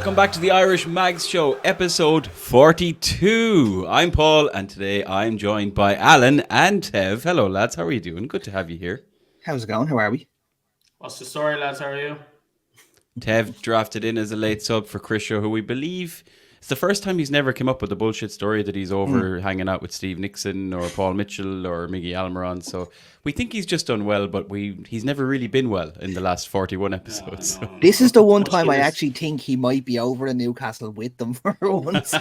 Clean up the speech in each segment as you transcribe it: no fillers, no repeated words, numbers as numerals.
welcome back to the Irish Mags Show, episode 42. I'm Paul, and today I'm joined by Alan and Tev. Hello, lads. How are you doing? Good to have you here. How's it going? How are we? What's the story, lads? How are you? Tev drafted in as a late sub for Chris Shaw, who we believe it's the first time he's never come up with a bullshit story that he's over hanging out with Steve Nixon or Paul Mitchell or Miggy Almiron. So we think he's just done well, but he's never really been well in the last 41 episodes. No. This is the one time I actually think he might be over in Newcastle with them for once.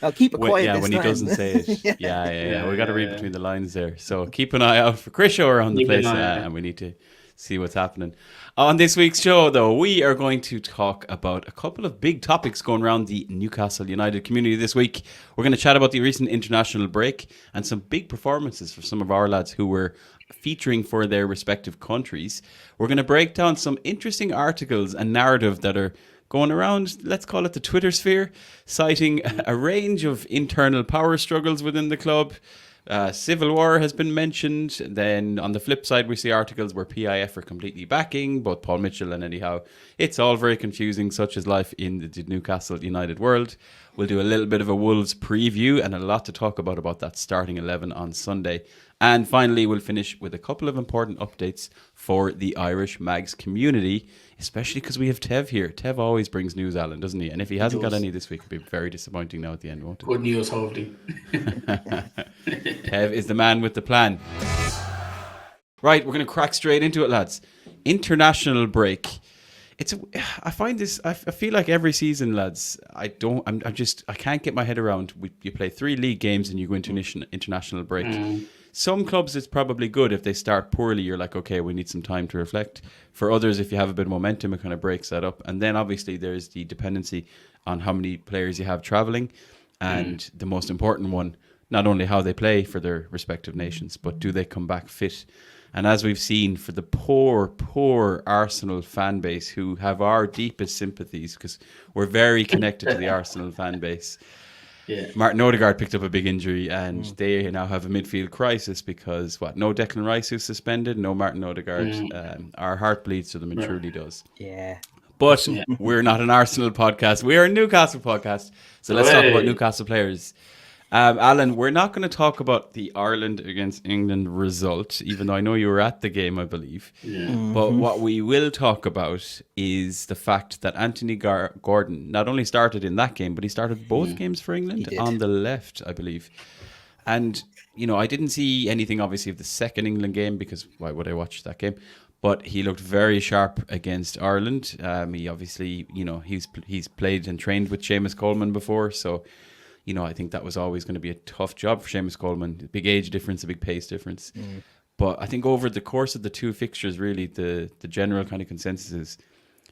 I'll keep it quiet. Yeah, this when time. he doesn't say it. Yeah. We got to read between the lines there. So keep an eye out for Chris Shaw around the place, and we need to see what's happening. On this week's show, though, we are going to talk about a couple of big topics going around the Newcastle United community this week. We're going to chat about the recent international break and some big performances for some of our lads who were featuring for their respective countries. We're going to break down some interesting articles and narrative that are going around, let's call it the Twitter sphere, citing a range of internal power struggles within the club. Civil war has been mentioned. Then on the flip side, we see articles where PIF are completely backing both Paul Mitchell and Eddie Howe. It's all very confusing, such is life in the Newcastle United world. We'll do a little bit of a Wolves preview and a lot to talk about that starting 11 on Sunday. And finally, we'll finish with a couple of important updates for the Irish Mags community, especially because we have Tev here. Tev always brings news, Alan, doesn't he? And if he hasn't got any this week, it'll be very disappointing now at the end, won't it? Good news, hopefully. Tev is the man with the plan. Right, we're going to crack straight into it, lads. International break. I feel like every season, lads, I can't get my head around. You play 3 league games and you go into an international break. Some clubs, it's probably good. If they start poorly, you're like, okay, we need some time to reflect. For others, if you have a bit of momentum, it kind of breaks that up. And then obviously there's the dependency on how many players you have traveling. And the most important one, not only how they play for their respective nations, but do they come back fit? And as we've seen, for the poor Arsenal fan base, who have our deepest sympathies, because we're very connected to the Arsenal fan base. Yeah. Martin Odegaard picked up a big injury, and they now have a midfield crisis because no Declan Rice who's suspended, no Martin Odegaard. Our heart bleeds for them, it truly does. Yeah. But we're not an Arsenal podcast. We are a Newcastle podcast. So let's talk about Newcastle players. Alan, we're not going to talk about the Ireland against England result, even though I know you were at the game, I believe. Yeah. But what we will talk about is the fact that Anthony Gordon not only started in that game, but he started both games for England on the left, I believe. And, I didn't see anything, obviously, of the second England game because why would I watch that game? But he looked very sharp against Ireland. He obviously, he's played and trained with Seamus Coleman before, so... I think that was always going to be a tough job for Seamus Coleman. A big age difference, a big pace difference. But I think over the course of the 2 fixtures, really, the general kind of consensus is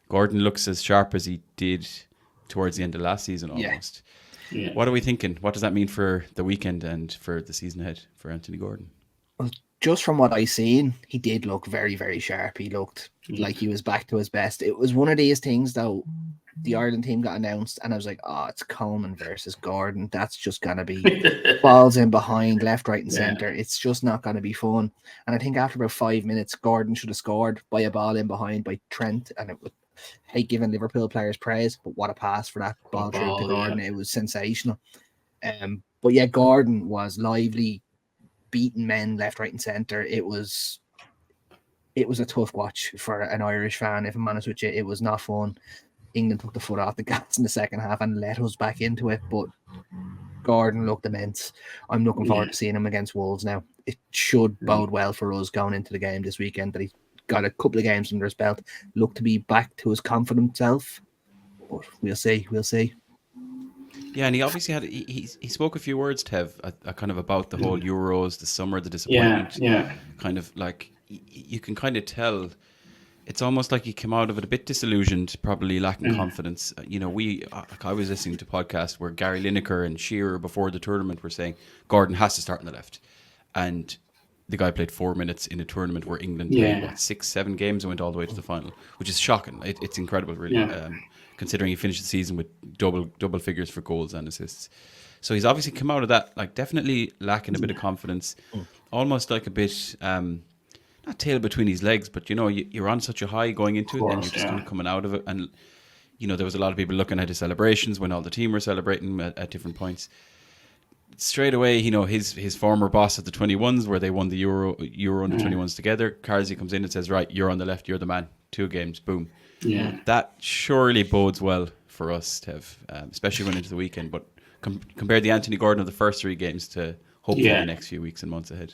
Gordon looks as sharp as he did towards the end of last season almost. Yeah. What are we thinking? What does that mean for the weekend and for the season ahead for Anthony Gordon? Well, just from what I seen, he did look very, very sharp. He looked like he was back to his best. It was one of these things, though. The Ireland team got announced and I was like, it's Coleman versus Gordon. That's just going to be balls in behind, left, right and centre. It's just not going to be fun. And I think after about 5 minutes, Gordon should have scored by a ball in behind by Trent. And it would hate giving Liverpool players praise, but what a pass for that ball through to Gordon. It was sensational. But yeah, Gordon was lively, beating men left, right and centre. It was a tough watch for an Irish fan. If I'm honest with you, it was not fun. England took the foot off the gas in the second half and let us back into it, but Gordon looked immense. I'm looking forward to seeing him against Wolves now. It should bode well for us going into the game this weekend that he's got a couple of games under his belt, look to be back to his confident self. But we'll see. Yeah, and he obviously had he spoke a few words, Tev, kind of about the whole Euros, the summer, the disappointment. Yeah. Kind of like you can kind of tell. It's almost like he came out of it a bit disillusioned, probably lacking confidence. I was listening to podcasts where Gary Lineker and Shearer before the tournament were saying Gordon has to start on the left, and the guy played 4 minutes in a tournament where England played 6-7 games and went all the way to the final, which is shocking. It's incredible, really, considering he finished the season with double figures for goals and assists. So he's obviously come out of that like definitely lacking a bit of confidence, almost like a bit. Not tail between his legs, but you're on such a high going into it, and you're just kind of coming out of it. And there was a lot of people looking at his celebrations when all the team were celebrating at different points. Straight away, his former boss at the 21s, where they won the Euro under 21s together, Carsey comes in and says, right, you're on the left, you're the man. 2 games, boom. Yeah. That surely bodes well for us, Tev, especially going into the weekend. But compare the Anthony Gordon of the first 3 games to hopefully the next few weeks and months ahead.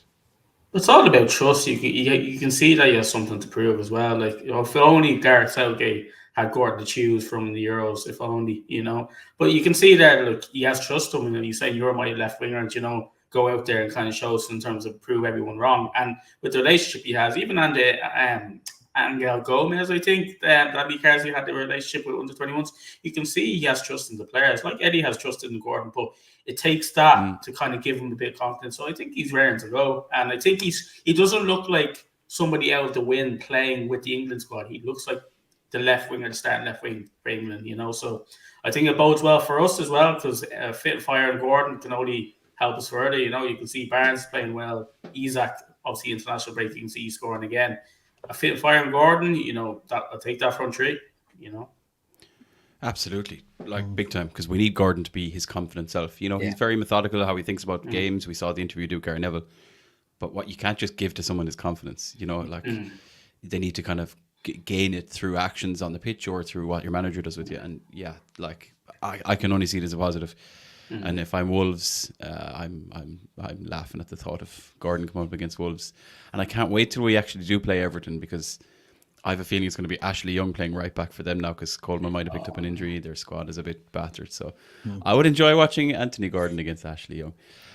It's all about trust. You can see that he has something to prove as well. Like, if only Gareth Southgate had Gordon to choose from in the Euros, if only, But you can see that, look, he has trust in him, and he's saying, you're my left winger, and, go out there and kind of show us in terms of prove everyone wrong. And with the relationship he has, even on the Angel Gomez, I think, that Lee Carsey had the relationship with under 21s, you can see he has trust in the players. Like Eddie has trust in Gordon, but it takes that to kind of give him a bit of confidence. So I think he's raring to go. And I think he doesn't look like somebody out the win playing with the England squad. He looks like the left winger, the starting left wing for England, So I think it bodes well for us as well, because fit and fire and Gordon can only help us further. You can see Barnes playing well. Isak, obviously international break, you can see he's scoring again. A fit and fire and Gordon, I'll take that front 3, Absolutely, big time, because we need Gordon to be his confident self. He's very methodical how he thinks about games. We saw the interview with Gary Neville, but what you can't just give to someone is confidence. They need to kind of gain it through actions on the pitch or through what your manager does with you. And I can only see it as a positive. And if I'm Wolves, I'm laughing at the thought of Gordon coming up against Wolves, and I can't wait till we actually do play Everton, because I have a feeling it's going to be Ashley Young playing right back for them now, because Coleman might have picked up an injury. Their squad is a bit battered, so I would enjoy watching Anthony Gordon against Ashley Young.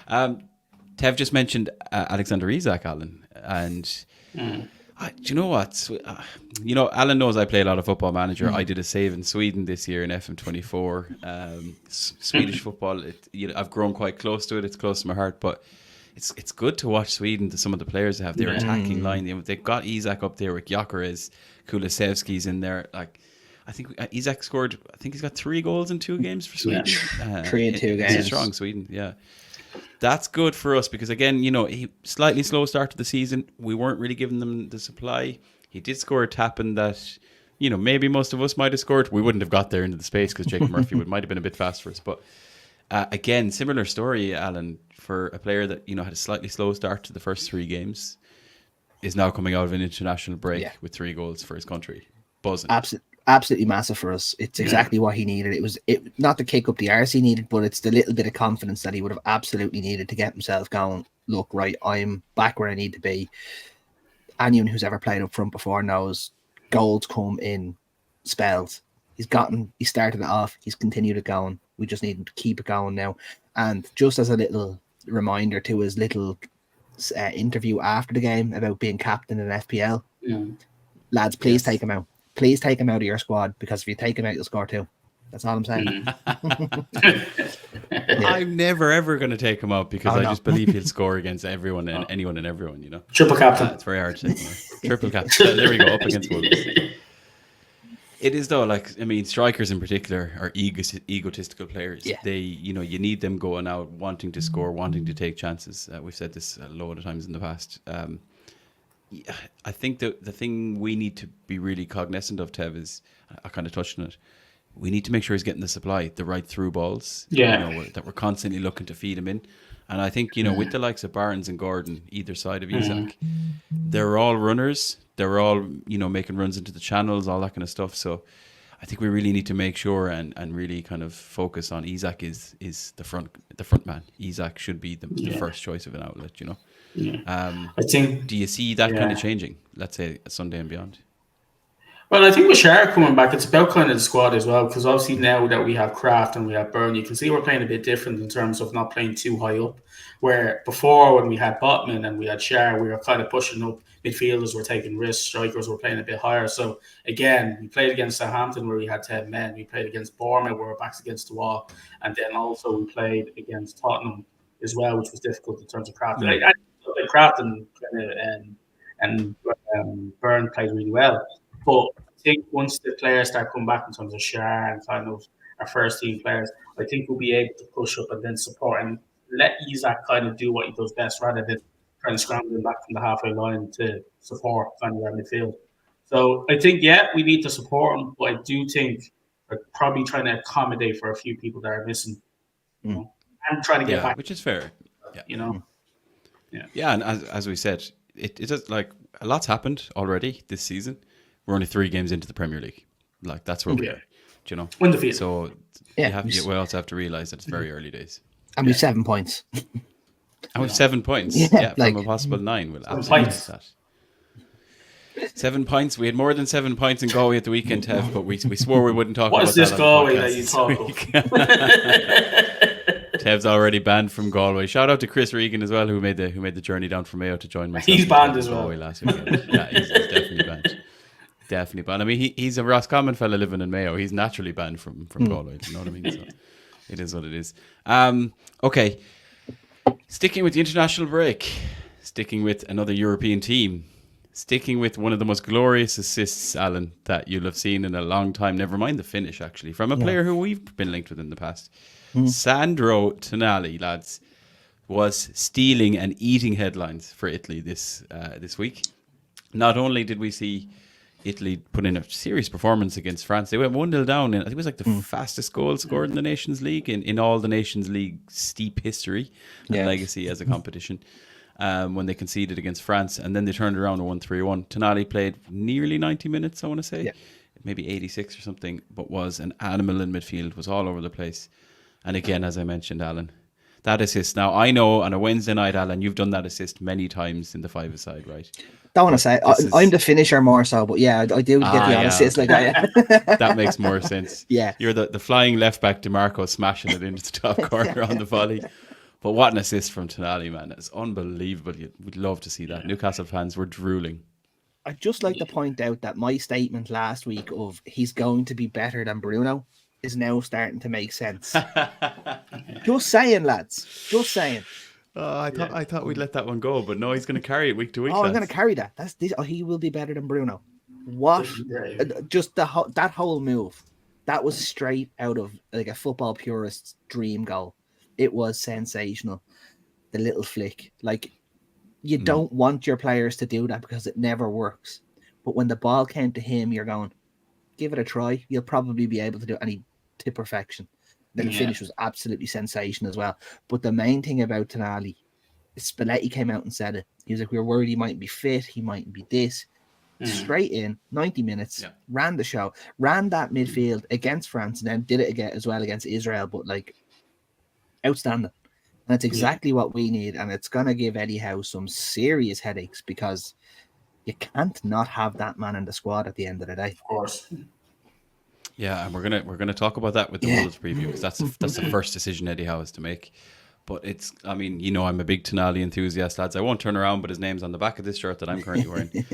Tev just mentioned Alexander Isak, Alan, and do you know what? Alan knows I play a lot of Football Manager. I did a save in Sweden this year in FM24. Swedish football, I've grown quite close to it. It's close to my heart, but it's good to watch Sweden. Some of the players they have their attacking line. They've got Isak up there with Gyökeres, Kulusevski's in there. I think Isak scored. I think he's got 3 goals in 2 games for Sweden. 3 in 2 games. It's strong Sweden, yeah. That's good for us, because again, he slightly slow start to the season. We weren't really giving them the supply. He did score a tap-in that, maybe most of us might have scored. We wouldn't have got there into the space because Jacob Murphy might have been a bit fast for us. But again, similar story, Alan, for a player that had a slightly slow start to the first 3 games, is now coming out of an international break with 3 goals for his country. Buzzing. Absolutely massive for us. It's exactly what he needed. It was not the kick up the arse he needed, but it's the little bit of confidence that he would have absolutely needed to get himself going. Look, right, I'm back where I need to be. Anyone who's ever played up front before knows goals come in spells. He started it off, he's continued it going. We just need him to keep it going now. And just as a little reminder to his little interview after the game about being captain in FPL, lads, please take him out. Please take him out of your squad, because if you take him out, you'll score 2. That's all I'm saying. I'm never ever going to take him out, because I just believe he'll score against everyone and anyone and everyone. Triple captain. It's very hard to take him out. Triple captain. There we go, up against Wolves. It is though, strikers in particular are egotistical players. Yeah. They, you need them going out, wanting to score, wanting to take chances. We've said this a load of times in the past. I think the thing we need to be really cognizant of, Tev, is, I kind of touched on it, we need to make sure he's getting the supply, the right through balls, that we're constantly looking to feed him in. And I think, with the likes of Barnes and Gordon, either side of Isak, they're all runners. They're all, making runs into the channels, all that kind of stuff. So I think we really need to make sure and really kind of focus on Isak is the front man. Isak should be the first choice of an outlet, I think. Do you see that kind of changing, let's say, Sunday and beyond? Well, I think with Shara coming back, it's about kind of the squad as well, because obviously now that we have Kraft and we have Byrne, you can see we're playing a bit different in terms of not playing too high up. Where before, when we had Botman and we had Shara, we were kind of pushing up. Midfielders were taking risks, strikers were playing a bit higher. So again, we played against Southampton where we had 10 men. We played against Bournemouth where we're backs against the wall. And then also we played against Tottenham as well, which was difficult in terms of Kraft. I think Kraft and Byrne played really well. But I think once the players start coming back in terms of Shar and kind of our first team players, I think we'll be able to push up and then support and let Isak kind of do what he does best rather than trying to scramble him back from the halfway line to support kind of our midfield. So I think, we need to support him, but I do think they're probably trying to accommodate for a few people that are missing, you know, and trying to get back, which is fair. Yeah, you know. Yeah, and as we said, it is like a lot's happened already this season. We're only 3 games into the Premier League. Like that's where we are, you know. Win the field. So we also have to realize that it's very early days. And we've 7 points. And we've 7 points. Yeah, from a possible 9. We'll absolutely take that. 7 points. We had more than 7 points in Galway at the weekend, Tev, but we swore we wouldn't talk about that. What's this Galway that you talk of? Tev's already banned from Galway. Shout out to Chris Regan as well, who made the journey down from Mayo to join myself. He's banned as well. Galway last weekend. Yeah, he's definitely banned. Definitely banned. I mean, he's a Roscommon fella living in Mayo. He's naturally banned from Galway. Do you know what I mean? So it is what it is. Okay. Sticking with the international break. Sticking with another European team. Sticking with one of the most glorious assists, Alan, that you'll have seen in a long time. Never mind the finish, actually, from a player who we've been linked with in the past. Sandro Tonali, lads, was stealing and eating headlines for Italy this week. Not only did we see Italy put in a serious performance against France, they went 1-0 down. And I think it was like the fastest goal scored in the Nations League in all the Nations League steep history and legacy as a competition. When they conceded against France, and then they turned around and won 3-1. Tonali played nearly 90 minutes, I want to say, maybe 86 or something, but was an animal in midfield, was all over the place. And again, as I mentioned, Alan, that assist. Now, I know on a Wednesday night, Alan, you've done that assist many times in the 5-a-side, right? Don't want to say I'm the finisher more so, but yeah, I do get the assist like that. That makes more sense. Yeah, you're the flying left back DeMarco smashing it into the top corner on the volley. But what an assist from Tonali, man. It's unbelievable. We'd love to see that. Newcastle fans were drooling. I'd just like to point out that my statement last week of he's going to be better than Bruno is now starting to make sense. Just saying, lads. Just saying. I thought we'd let that one go, but no, he's going to carry it week to week. I'm going to carry that. He will be better than Bruno. What? Just that whole move. That was straight out of like a football purist's dream goal. It was sensational. The little flick. Like, you don't want your players to do that because it never works. But when the ball came to him, you're going, give it a try. You'll probably be able to do it. And he to perfection. Then the finish was absolutely sensational as well. But the main thing about Tonali, Spalletti came out and said it. He was like, we were worried he mightn't be fit. He mightn't be this. Straight in, 90 minutes, ran the show, ran that midfield against France, and then did it again as well against Israel. But like, outstanding. And it's exactly what we need, and it's going to give Eddie Howe some serious headaches because you can't not have that man in the squad at the end of the day. Of course. Yeah, and we're gonna talk about that with the Wolves preview because that's the first decision Eddie Howe has to make. But it's, I mean, you know, I'm a big Tonali enthusiast, lads. I won't turn around, but his name's on the back of this shirt that I'm currently wearing.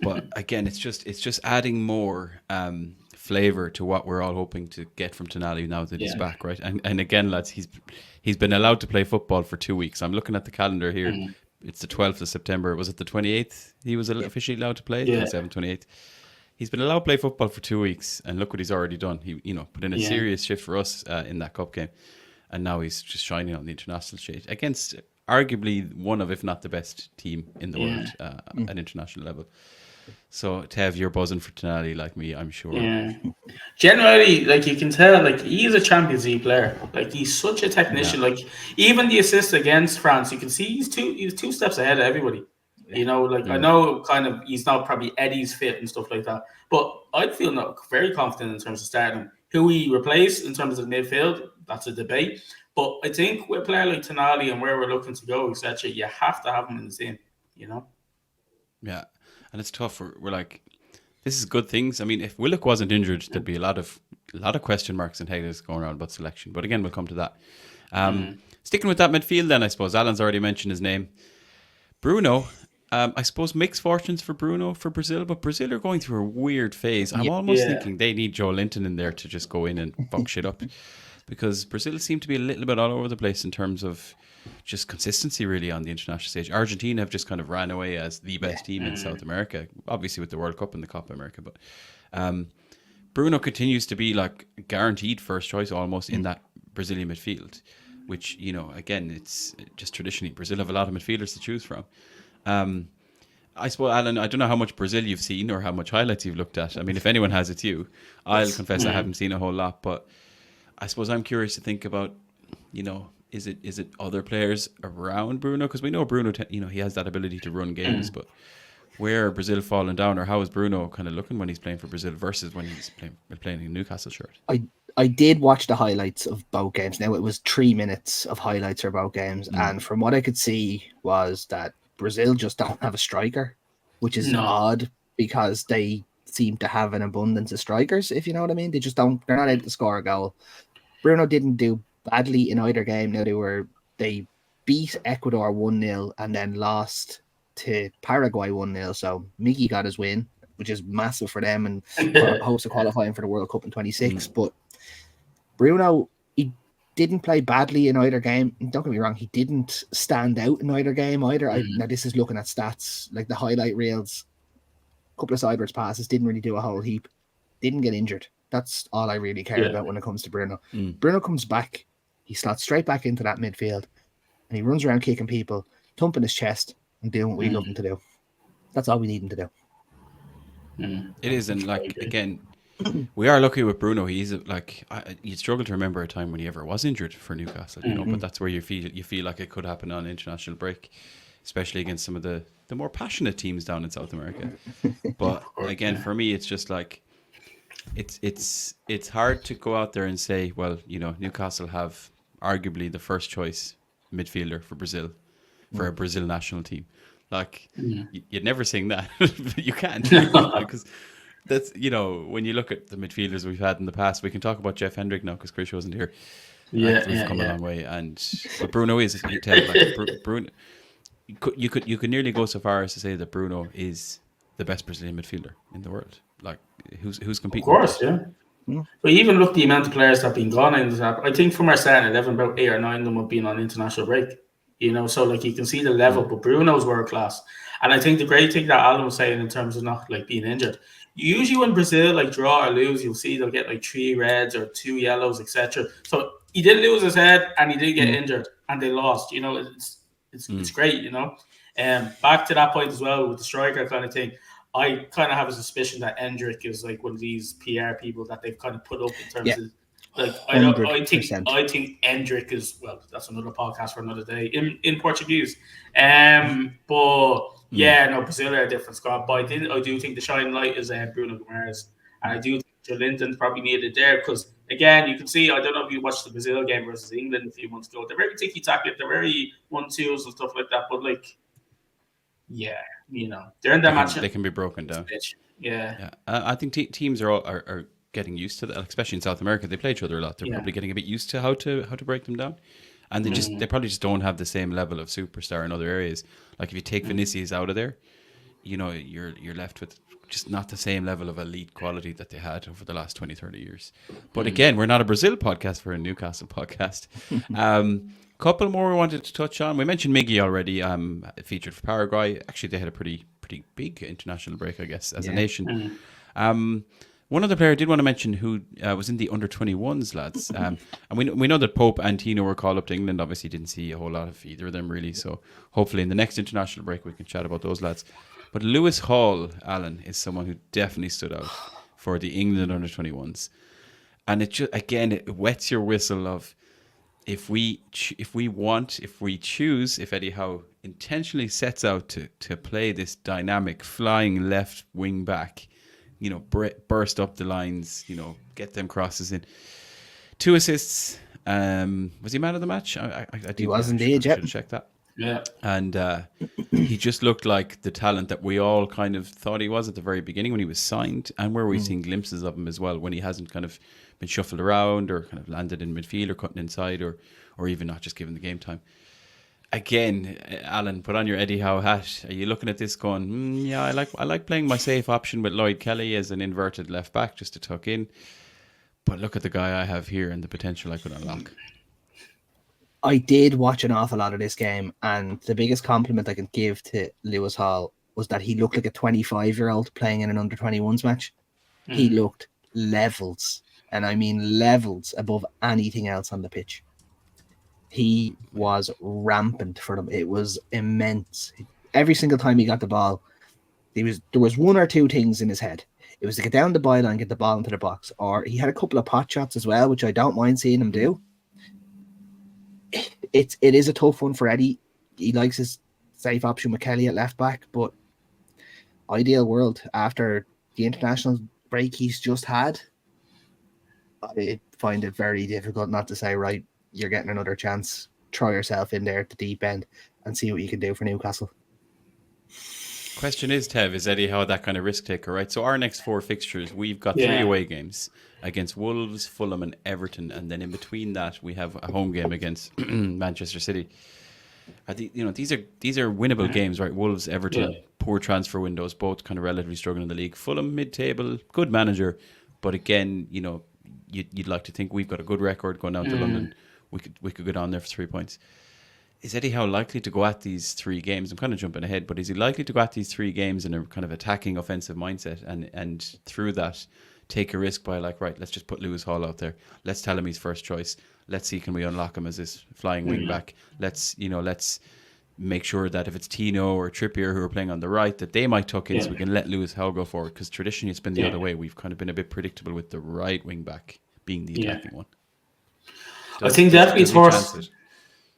But again, it's just adding more flavor to what we're all hoping to get from Tonali now that he's back, right? And again, lads, he's been allowed to play football for 2 weeks. I'm looking at the calendar here. It's the 12th of September. Was it the 28th? He was officially allowed to play. 27th, 28th. He's been allowed to play football for 2 weeks, and look what he's already done. He, put in a serious shift for us in that cup game, and now he's just shining on the international stage against arguably one of, if not the best team in the world at international level. So, Tev, you're buzzing for Tonali like me, I'm sure. Yeah. Generally, like you can tell, like he's a Champions League player. Like he's such a technician. Like even the assist against France, you can see he's two steps ahead of everybody. I know kind of he's not probably Eddie's fit and stuff like that, but I'd feel very confident in terms of starting. Who he replace in terms of midfield, that's a debate. But I think with a player like Tonali and where we're looking to go, etc., you have to have him in the team, Yeah, and it's tough. We're like, this is good things. I mean, if Willock wasn't injured, there'd be a lot of question marks and haters going around about selection. But again, we'll come to that. Sticking with that midfield then, I suppose. Alan's already mentioned his name. Bruno. I suppose mixed fortunes for Bruno for Brazil, but Brazil are going through a weird phase. I'm almost thinking they need Joe Linton in there to just go in and fuck shit up, because Brazil seem to be a little bit all over the place in terms of just consistency really on the international stage. Argentina have just kind of ran away as the best team in South America, obviously with the World Cup and the Copa America, but Bruno continues to be like guaranteed first choice almost in that Brazilian midfield, which, again, it's just traditionally Brazil have a lot of midfielders to choose from. I suppose, Alan, I don't know how much Brazil you've seen or how much highlights you've looked at. I mean, if anyone has, it's you. I'll confess I haven't seen a whole lot, but I suppose I'm curious to think about, is it other players around Bruno? Because we know Bruno, he has that ability to run games, but where are Brazil falling down, or how is Bruno kind of looking when he's playing for Brazil versus when he's playing in Newcastle shirt? I did watch the highlights of both games. Now, it was 3 minutes of highlights for both games, and from what I could see was that Brazil just don't have a striker, which is odd because they seem to have an abundance of strikers, if you know what I mean. They just don't, they're not able to score a goal. Bruno didn't do badly in either game. Now, they beat Ecuador 1-0 and then lost to Paraguay 1-0. So Miggy got his win, which is massive for them and hopes of qualifying for the World Cup in 26. But Bruno, he didn't play badly in either game. Don't get me wrong, he didn't stand out in either game either. Now, this is looking at stats, like the highlight reels, a couple of sideways passes, didn't really do a whole heap, didn't get injured. That's all I really care about when it comes to Bruno. Bruno comes back, he slots straight back into that midfield, and he runs around kicking people, thumping his chest, and doing what we love him to do. That's all we need him to do. It is, and like, again, we are lucky with Bruno. He's you'd struggle to remember a time when he ever was injured for Newcastle, but that's where you feel like it could happen on international break, especially against some of the more passionate teams down in South America. But again, for me, it's just like, it's hard to go out there and say, well, Newcastle have arguably the first choice midfielder for Brazil, for a Brazil national team. Like, you'd never sing that. You can't, because that's, when you look at the midfielders we've had in the past, we can talk about Jeff Hendrick now because Chris wasn't here. We've come a long way, but Bruno is, Bruno. You could nearly go so far as to say that Bruno is the best Brazilian midfielder in the world. Like, who's competing? Of course, But even look the amount of players that have been gone into that. I think from our starting 11, about 8 or 9 of them have been on international break. So like you can see the level, but Bruno's world class. And I think the great thing that Alan was saying in terms of not like being injured, usually when Brazil like draw or lose, you'll see they'll get like 3 reds or 2 yellows, etc. So he did lose his head and he did get injured and they lost. It's great. Back to that point as well with the striker kind of thing. I kind of have a suspicion that Hendrick is like one of these PR people that they've kind of put up in terms of like I think Hendrick is, well, that's another podcast for another day in Portuguese. But Brazil are a different squad. But I do think the shining light is Bruno Guimaraes, and I do think Joe Linton probably needed there because again you can see, I don't know if you watched the Brazil game versus England a few months ago. They're very ticky-tacky, they're very 1-2s and stuff like that. But like, they're in that match. They can be broken down. Yeah. I think teams are getting used to that, especially in South America. They play each other a lot. They're probably getting a bit used to how to break them down, and they probably just don't have the same level of superstar in other areas. Like if you take Vinicius out of there, you're left with just not the same level of elite quality that they had over the last 20-30 years. But again, we're not a Brazil podcast, we're a Newcastle podcast. Couple more we wanted to touch on. We mentioned Miggy already, featured for Paraguay. Actually, they had a pretty big international break, I guess, as a nation. One other player I did want to mention who was in the under-21s, lads. And we know that Pope and Tino were called up to England. Obviously, didn't see a whole lot of either of them, really. So hopefully in the next international break, we can chat about those lads. But Lewis Hall, Alan, is someone who definitely stood out for the England under-21s. And it just, again, it wets your whistle of if we choose, if Eddie Howe intentionally sets out to play this dynamic flying left wing back, burst up the lines, get them crosses in. 2 assists. Was he man of the match? He was indeed. Should have checked that. Yeah. And he just looked like the talent that we all kind of thought he was at the very beginning when he was signed, and where we've seen glimpses of him as well when he hasn't kind of been shuffled around or kind of landed in midfield or cutting inside or even not just given the game time. Again, Alan, put on your Eddie Howe hat. Are you looking at this going, I like playing my safe option with Lloyd Kelly as an inverted left back just to tuck in, but look at the guy I have here and the potential I could unlock. I did watch an awful lot of this game, and the biggest compliment I can give to Lewis Hall was that he looked like a 25-year-old playing in an under-21s match. He looked levels, and I mean levels above anything else on the pitch. He was rampant for them. It was immense. Every single time he got the ball, there was one or two things in his head. It was to get down the byline, get the ball into the box, or he had a couple of pot shots as well, which I don't mind seeing him do. It is a tough one for Eddie. He likes his safe option with Kelly at left back, but ideal world after the international break he's just had, I find it very difficult not to say, right, you're getting another chance. Try yourself in there at the deep end and see what you can do for Newcastle. Question is, Tev, is Eddie Howe that kind of risk taker, right? So our next 4 fixtures, we've got 3 away games against Wolves, Fulham and Everton, and then in between that we have a home game against Manchester City. These are winnable games, right? Wolves, Everton, poor transfer windows, both kind of relatively struggling in the league. Fulham, mid-table, good manager, but again, you'd like to think we've got a good record going down to London. We could go down there for 3 points. Is Eddie Howe likely to go at these 3 games? I'm kind of jumping ahead, but is he likely to go at these 3 games in a kind of attacking offensive mindset and through that take a risk by right, let's just put Lewis Hall out there. Let's tell him he's first choice. Let's see, can we unlock him as this flying wing back? Let's make sure that if it's Tino or Trippier who are playing on the right, that they might tuck in so we can let Lewis Hall go forward, because traditionally it's been the other way. We've kind of been a bit predictable with the right wing back being the attacking one. I think definitely it's horses.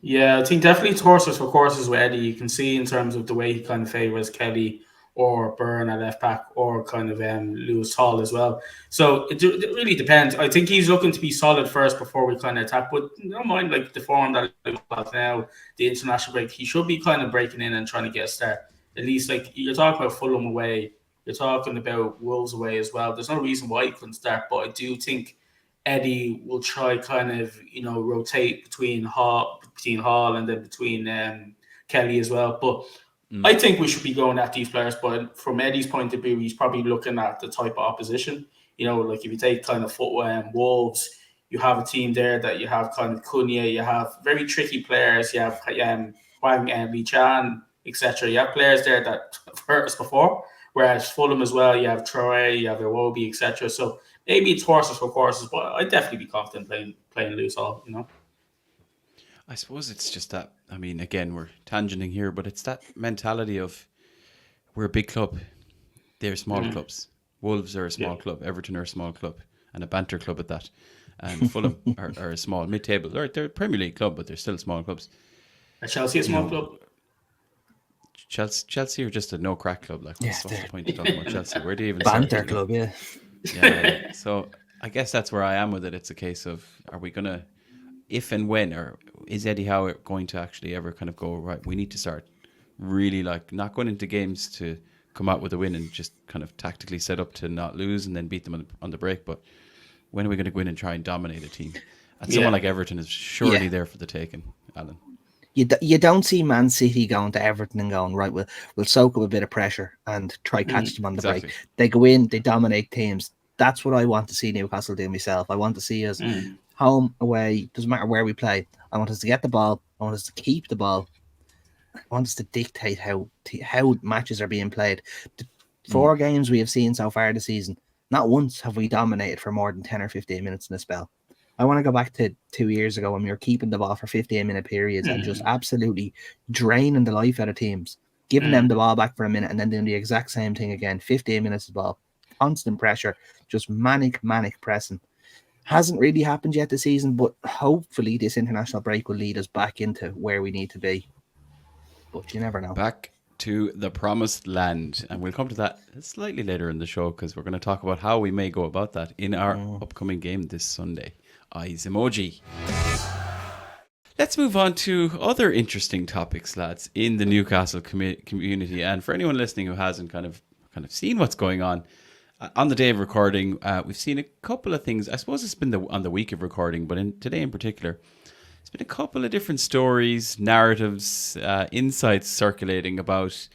Yeah, I think definitely it's horses for courses with Eddie. You can see in terms of the way he kind of favours Kelly or Byrne at left back, or kind of Lewis Hall as well. So it really depends. I think he's looking to be solid first before we kind of attack. But don't mind the form that he has now, the international break. He should be kind of breaking in and trying to get a start. At least you're talking about Fulham away, you're talking about Wolves away as well. There's no reason why he couldn't start, but I do think Eddie will try kind of rotate between Hall and then between Kelly as well. But I think we should be going at these players, but from Eddie's point of view, he's probably looking at the type of opposition. If you take kind of Wolves, you have a team there that you have kind of Cunha, you have very tricky players, you have Hwang Lee Chan, etc. You have players there that have hurt us before, whereas Fulham as well, you have Troy, you have Iwobi, etc. So maybe it's horses for courses, but I'd definitely be confident playing loose all, I suppose it's just that, again, we're tangenting here, but it's that mentality of we're a big club. They're small clubs. Wolves are a small club. Everton are a small club. And a banter club at that. And Fulham are a small mid-table. They're a Premier League club, but they're still small clubs. Are Chelsea a small club? Chelsea are just a no-crack club. What's the point of talking about Chelsea? Where do you even banter club, yeah. Yeah. So I guess that's where I am with it. It's a case of, are we going to, if and when, or is Eddie Howe going to actually ever kind of go, right, we need to start really not going into games to come out with a win and just kind of tactically set up to not lose and then beat them on the break, but when are we going to go in and try and dominate a team? And someone like Everton is surely there for the taking, Alan. You don't see Man City going to Everton and going, right, we'll soak up a bit of pressure and try catch them on the break. They go in, they dominate teams. That's what I want to see Newcastle do myself. I want to see us home, away, doesn't matter where we play. I want us to get the ball. I want us to keep the ball. I want us to dictate how matches are being played. The 4 games we have seen so far this season, not once have we dominated for more than 10 or 15 minutes in a spell. I want to go back to 2 years ago when we were keeping the ball for 15-minute periods and just absolutely draining the life out of teams, giving them the ball back for a minute and then doing the exact same thing again. 15 minutes of ball, constant pressure, just manic pressing. Hasn't really happened yet this season, but hopefully this international break will lead us back into where we need to be. But you never know. Back to the promised land. And we'll come to that slightly later in the show because we're going to talk about how we may go about that in our upcoming game this Sunday. Eyes emoji. Let's move on to other interesting topics, lads, in the Newcastle community. And for anyone listening who hasn't kind of seen what's going on the day of recording, we've seen a couple of things. I suppose it's been on the week of recording, but today in particular, there's been a couple of different stories, narratives, insights circulating about.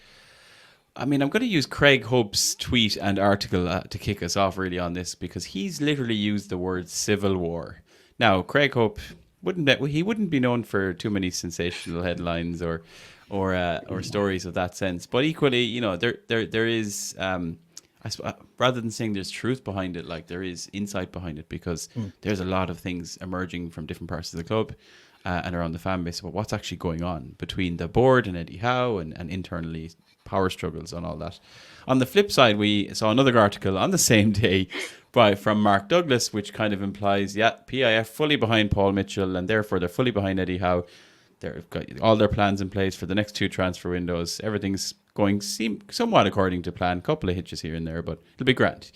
I'm going to use Craig Hope's tweet and article to kick us off really on this, because he's literally used the word civil war. Now, Craig Hope wouldn't be known for too many sensational headlines or stories of that sense, but equally, there is. Rather than saying there's truth behind it, there is insight behind it, because there's a lot of things emerging from different parts of the club, and around the fan base about what's actually going on between the board and Eddie Howe and internally power struggles and all that. On the flip side, we saw another article on the same day from Mark Douglas, which kind of implies, PIF fully behind Paul Mitchell, and therefore they're fully behind Eddie Howe. They've got all their plans in place for the next 2 transfer windows. Everything's going somewhat according to plan. Couple of hitches here and there, but it'll be grand.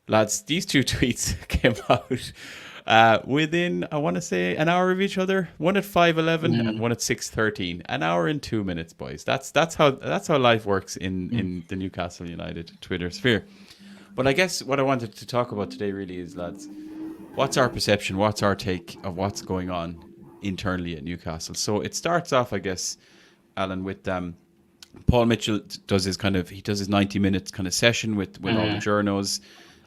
Lads, these 2 tweets came out within, I want to say, an hour of each other. One at 5:11 and one at 6:13. An hour and 2 minutes, boys. That's how life works in the Newcastle United Twitter sphere. But I guess what I wanted to talk about today really is, lads, what's our perception? What's our take of what's going on internally at Newcastle? So it starts off, I guess, Alan, with Paul Mitchell does his 90 minutes kind of session with all the journos.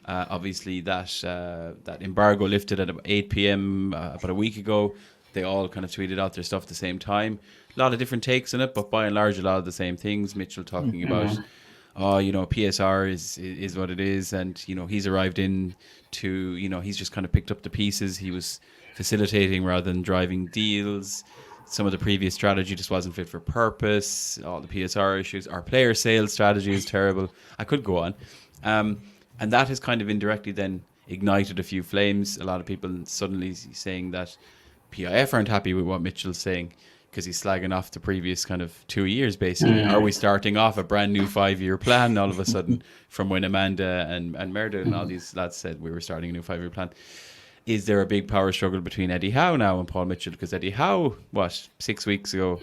Obviously, that embargo lifted at about 8 p.m. About a week ago. They all kind of tweeted out their stuff at the same time. A lot of different takes on it, but by and large, a lot of the same things. Mitchell talking about, PSR is what it is, and he's arrived in to, he's just kind of picked up the pieces. He was facilitating rather than driving deals. Some of the previous strategy just wasn't fit for purpose. All the PSR issues. Our player sales strategy is terrible. I could go on. And that has kind of indirectly then ignited a few flames. A lot of people suddenly saying that PIF aren't happy with what Mitchell's saying because he's slagging off the previous kind of 2 years, basically. Are we starting off a brand new 5-year plan all of a sudden from when Amanda and Merda and all these lads said we were starting a new 5-year plan? Is there a big power struggle between Eddie Howe now and Paul Mitchell? Because Eddie Howe, 6 weeks ago,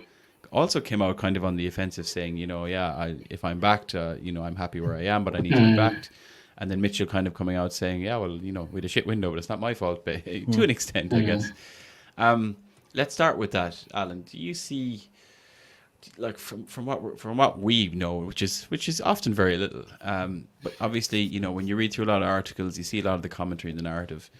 also came out kind of on the offensive saying, if I'm backed, I'm happy where I am, but I need to be backed. And then Mitchell kind of coming out saying, we had a shit window, but it's not my fault, but to an extent, I guess. Let's start with that, Alan. Do you see, like from what we know, which is often very little, but obviously, when you read through a lot of articles, you see a lot of the commentary in the narrative.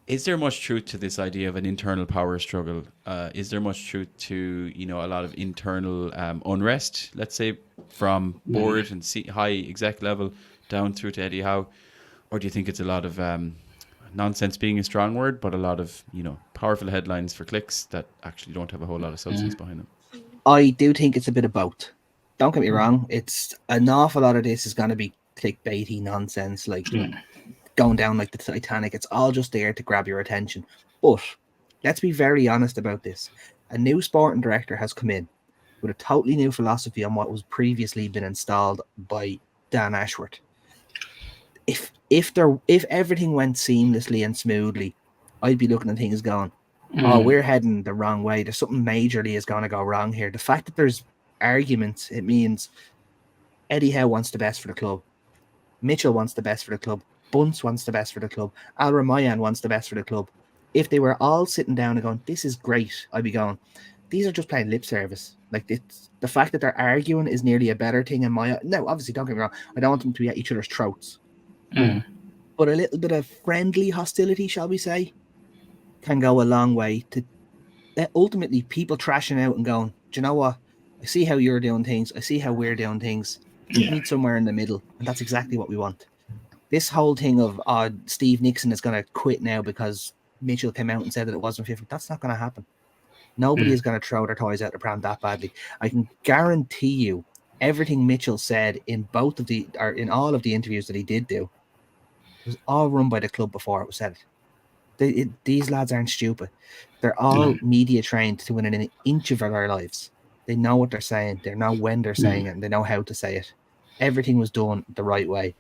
Is there much truth to this idea of an internal power struggle? Is there much truth to a lot of internal unrest, let's say, from board and high exec level down through to Eddie Howe? Or do you think it's a lot of nonsense being a strong word, but a lot of powerful headlines for clicks that actually don't have a whole lot of substance behind them? I do think it's a bit of both. Don't get me wrong, it's an awful lot of this is going to be clickbaity nonsense, like going down like the Titanic. It's all just there to grab your attention. But let's be very honest about this. A new sporting director has come in with a totally new philosophy on what was previously been installed by Dan Ashworth. If everything went seamlessly and smoothly, I'd be looking at things going, we're heading the wrong way. There's something majorly is going to go wrong here. The fact that there's arguments, it means Eddie Howe wants the best for the club. Mitchell wants the best for the club. Bunce wants the best for the club. Al Ramayan wants the best for the club. If they were all sitting down and going, this is great, I'd be going, these are just playing lip service. Like, it's the fact that they're arguing is nearly a better thing in my... No, obviously, don't get me wrong. I don't want them to be at each other's throats. But a little bit of friendly hostility, shall we say, can go a long way to ultimately people trashing out and going, do you know what? I see how you're doing things. I see how we're doing things. We meet somewhere in the middle. And that's exactly what we want. This whole thing of Steve Nixon is going to quit now because Mitchell came out and said that it wasn't 50. That's not going to happen. Nobody is going to throw their toys out the pram that badly. I can guarantee you everything Mitchell said in in all of the interviews that he did do was all run by the club before it was said. These lads aren't stupid. They're all media trained to within an inch of their lives. They know what they're saying. They know when they're saying it, and they know how to say it. Everything was done the right way.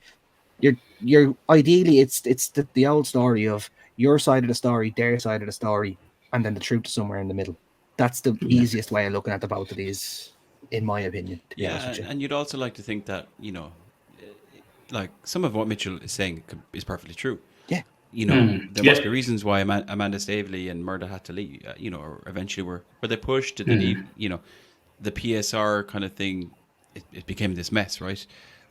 You're ideally it's the old story of your side of the story, their side of the story, and then the truth is somewhere in the middle. That's the easiest way of looking at the both of these, in my opinion. To be honest with you. And you'd also like to think that like some of what Mitchell is saying is perfectly true. Yeah. There must be reasons why Amanda Staveley and Murda had to leave. Or eventually were they pushed? Did they need? The PSR kind of thing. It became this mess, right?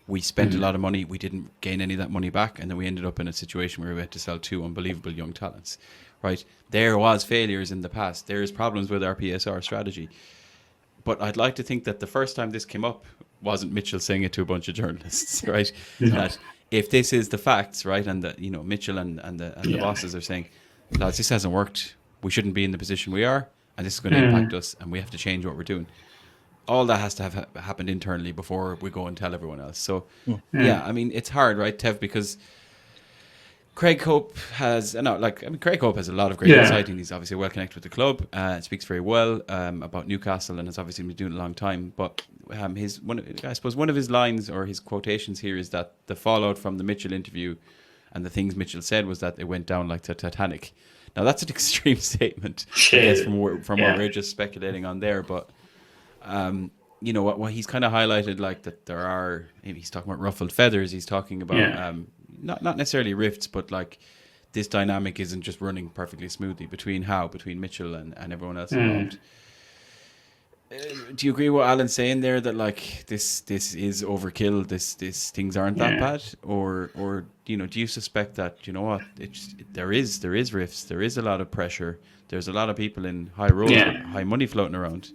We spent a lot of money. We didn't gain any of that money back, and then we ended up in a situation where we had to sell 2 unbelievable young talents. Right? There was failures in the past. There is problems with our PSR strategy. But I'd like to think that the first time this came up wasn't Mitchell saying it to a bunch of journalists, right? That if this is the facts, right, and that Mitchell and the bosses are saying, lads, this hasn't worked. we shouldn't be in the position we are, and this is going to impact us, and we have to change what we're doing. All that has to have happened internally before we go and tell everyone else. So, yeah, I mean, it's hard, right, Tev, because Craig Hope has Craig Hope has a lot of great insight, and he's obviously well connected with the club. Speaks very well about Newcastle, and has obviously been doing it a long time. But I suppose one of his lines or his quotations here is that the fallout from the Mitchell interview and the things Mitchell said was that it went down like the Titanic. Now that's an extreme statement, I guess, from what we're just speculating on there. But you know what he's kind of highlighted, like that there are. Maybe he's talking about ruffled feathers. He's talking about. Not necessarily rifts, but like this dynamic isn't just running perfectly smoothly between Mitchell and everyone else involved. Do you agree with what Alan's saying there, that like this is overkill? This things aren't that bad, or you know, do you suspect that, you know what, there is rifts, there is a lot of pressure, there's a lot of people in high roles, high money floating around,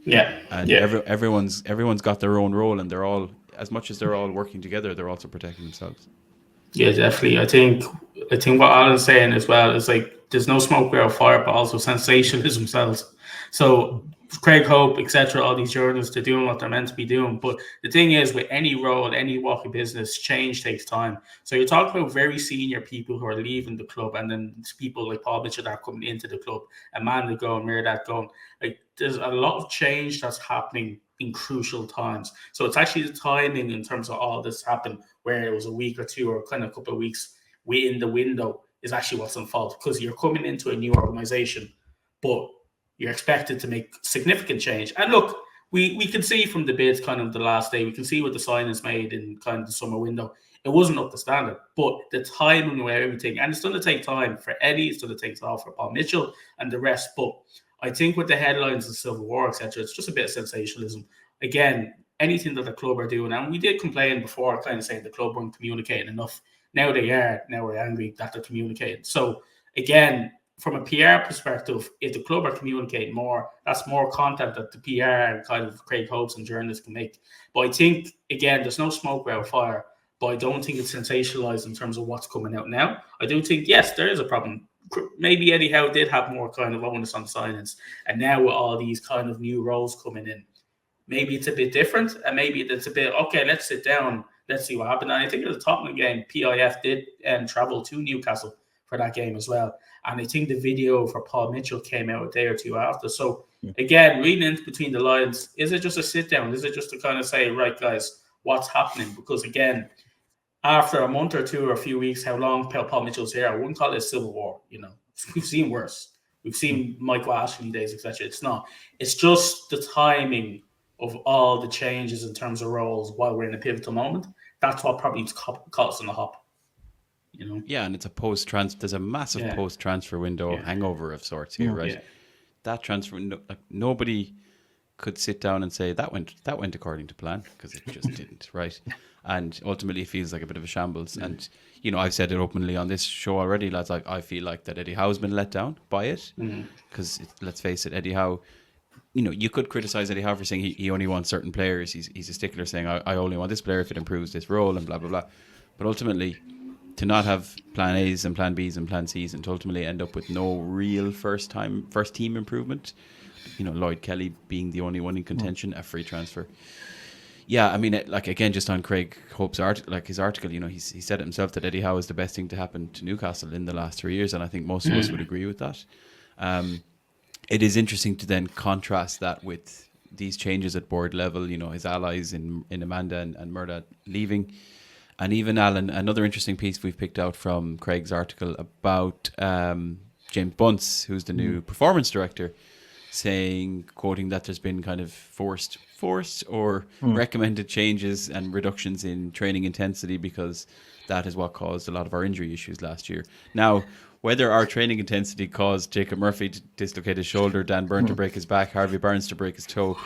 everyone's got their own role, and they're all, as much as they're all working together, they're also protecting themselves. Yeah, definitely. I think what Alan's saying as well is like there's no smoke without fire, but also sensationalism sells. So Craig Hope, etc., all these journalists, they're doing what they're meant to be doing. But the thing is, with any role, any walk of business, change takes time. So you're talking about very senior people who are leaving the club, and then people like Paul Mitchell that are coming into the club, Amanda going, Mirdad going. Like there's a lot of change that's happening in crucial times. So it's actually the timing in terms of all this happened, where it was a week or two or kind of a couple of weeks within the window, is actually what's in fault, because you're coming into a new organization, but you're expected to make significant change. And look, we can see from the bids kind of the last day, we can see what the signings made in kind of the summer window. It wasn't up to standard, but the timing of everything, and it's going to take time for Eddie, it's going to take time for Paul Mitchell and the rest. But I think with the headlines of Civil War, etc., it's just a bit of sensationalism. Again, anything that the club are doing, and we did complain before, kind of saying the club weren't communicating enough. Now they are. Now we're angry that they're communicating. So again, from a PR perspective, if the club are communicating more, that's more content that the PR and kind of Craig Hopes and journalists can make. But I think, again, there's no smoke without fire, but I don't think it's sensationalized in terms of what's coming out now. I do think, yes, there is a problem. Maybe Eddie Howe did have more kind of onus on signings, and now with all these kind of new roles coming in, maybe it's a bit different, and maybe it's a bit, okay, let's sit down, let's see what happened. And I think at the Tottenham game, PIF did travel to Newcastle for that game as well. And I think the video for Paul Mitchell came out a day or two after. So again, reading into between the lines, is it just a sit down? Is it just to kind of say, right, guys, what's happening? Because again, after a month or two or a few weeks, how long Paul Mitchell's here, I wouldn't call it a civil war. You know, we've seen worse. We've seen Michael Ashley days, etc. It's not. It's just the timing of all the changes in terms of roles while we're in a pivotal moment. That's what probably caught us in the hop. You know? Yeah, and it's a post-transfer. There's a massive post-transfer window hangover of sorts here, right? Yeah. That transfer, nobody could sit down and say that went according to plan, because it just didn't, right? And ultimately, it feels like a bit of a shambles. Mm. And you know, I've said it openly on this show already, lads. Like, I feel like that Eddie Howe's been let down by it, because let's face it, Eddie Howe. You know, you could criticize Eddie Howe for saying he only wants certain players. He's a stickler, saying I only want this player if it improves this role and blah blah blah. But ultimately, to not have plan A's and plan B's and plan C's, and to ultimately end up with no real first team improvement. You know, Lloyd Kelly being the only one in contention, a free transfer. Yeah, I mean, like, again, just on Craig Hope's his article, you know, he said it himself that Eddie Howe is the best thing to happen to Newcastle in the last 3 years, and I think most of us would agree with that. It is interesting to then contrast that with these changes at board level, you know, his allies in Amanda and Mirdad leaving. And even Alan, another interesting piece we've picked out from Craig's article about James Bunce, who's the new performance director, quoting that there's been kind of forced or recommended changes and reductions in training intensity, because that is what caused a lot of our injury issues last year. Now, whether our training intensity caused Jacob Murphy to dislocate his shoulder, Dan Burn to break his back, Harvey Barnes to break his toe,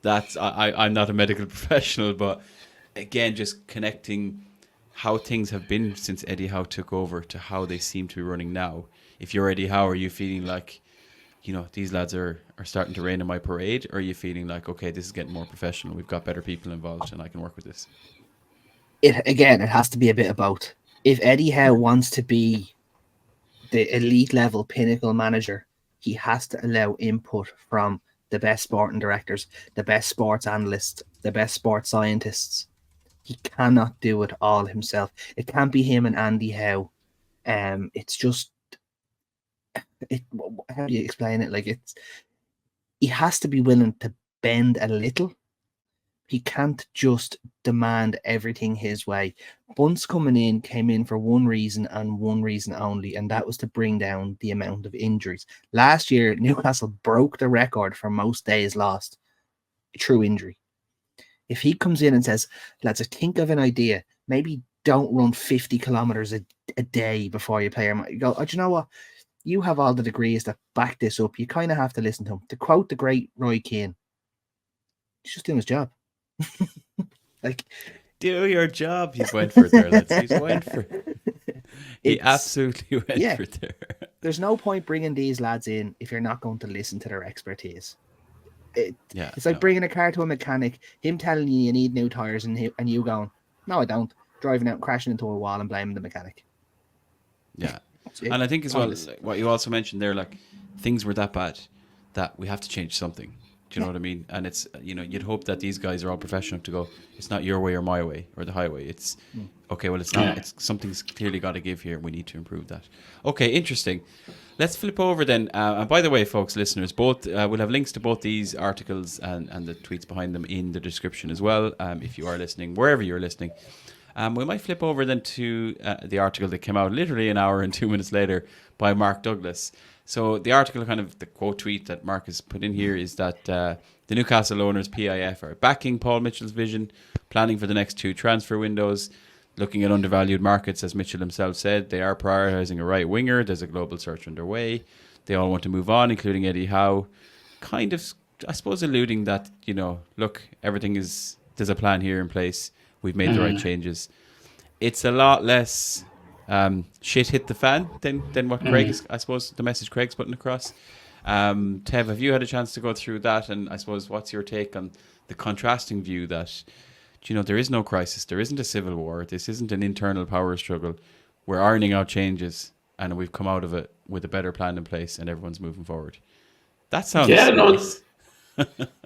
I'm not a medical professional, but again, just connecting how things have been since Eddie Howe took over to how they seem to be running now. If you're Eddie Howe, are you feeling like, you know, these lads are starting to rain in my parade, or are you feeling like, okay, this is getting more professional, we've got better people involved and I can work with this? It has to be a bit of both. If Eddie Howe wants to be the elite level pinnacle manager, he has to allow input from the best sporting directors, the best sports analysts, the best sports scientists. He cannot do it all himself. It can't be him and Andy Howe. It's just, how do you explain it? Like, he has to be willing to bend a little. He can't just demand everything his way. Bunce came in for one reason and one reason only, and that was to bring down the amount of injuries. Last year, Newcastle broke the record for most days lost through injury. If he comes in and says, lads, I think of an idea, maybe don't run 50 kilometers a day before you play. You go, oh, do you know what? You have all the degrees that back this up. You kind of have to listen to him. To quote the great Roy Keane, he's just doing his job. Like, do your job. He's went for it there, lads. He's went for it. He absolutely went for it there. There's no point bringing these lads in if you're not going to listen to their expertise. It's like bringing a car to a mechanic, him telling you need new tires, and you going, no, I don't. Driving out and crashing into a wall and blaming the mechanic. Yeah. And I think as well, what you also mentioned there, like, things were that bad that we have to change something. Do you know what I mean? And it's, you'd hope that these guys are all professional to go, it's not your way or my way or the highway. It's, okay, well, it's not. It's something's clearly got to give here. We need to improve that. Okay, interesting. Let's flip over then. And by the way, folks, listeners, both we'll have links to both these articles and the tweets behind them in the description as well, if you are listening, wherever you're listening. We might flip over then to the article that came out literally an hour and 2 minutes later by Mark Douglas. So the article, kind of the quote tweet that Mark has put in here is that the Newcastle owners, PIF, are backing Paul Mitchell's vision, planning for the next 2 transfer windows, looking at undervalued markets, as Mitchell himself said. They are prioritising a right winger. There's a global search underway. They all want to move on, including Eddie Howe. Kind of, I suppose, alluding that, look, there's a plan here in place. We've made the right changes. It's a lot less shit hit the fan than what Craig is, I suppose, the message Craig's putting across. Tev, have you had a chance to go through that? And I suppose, what's your take on the contrasting view that, there is no crisis, there isn't a civil war, this isn't an internal power struggle. We're ironing out changes, and we've come out of it with a better plan in place, and everyone's moving forward. That sounds nice.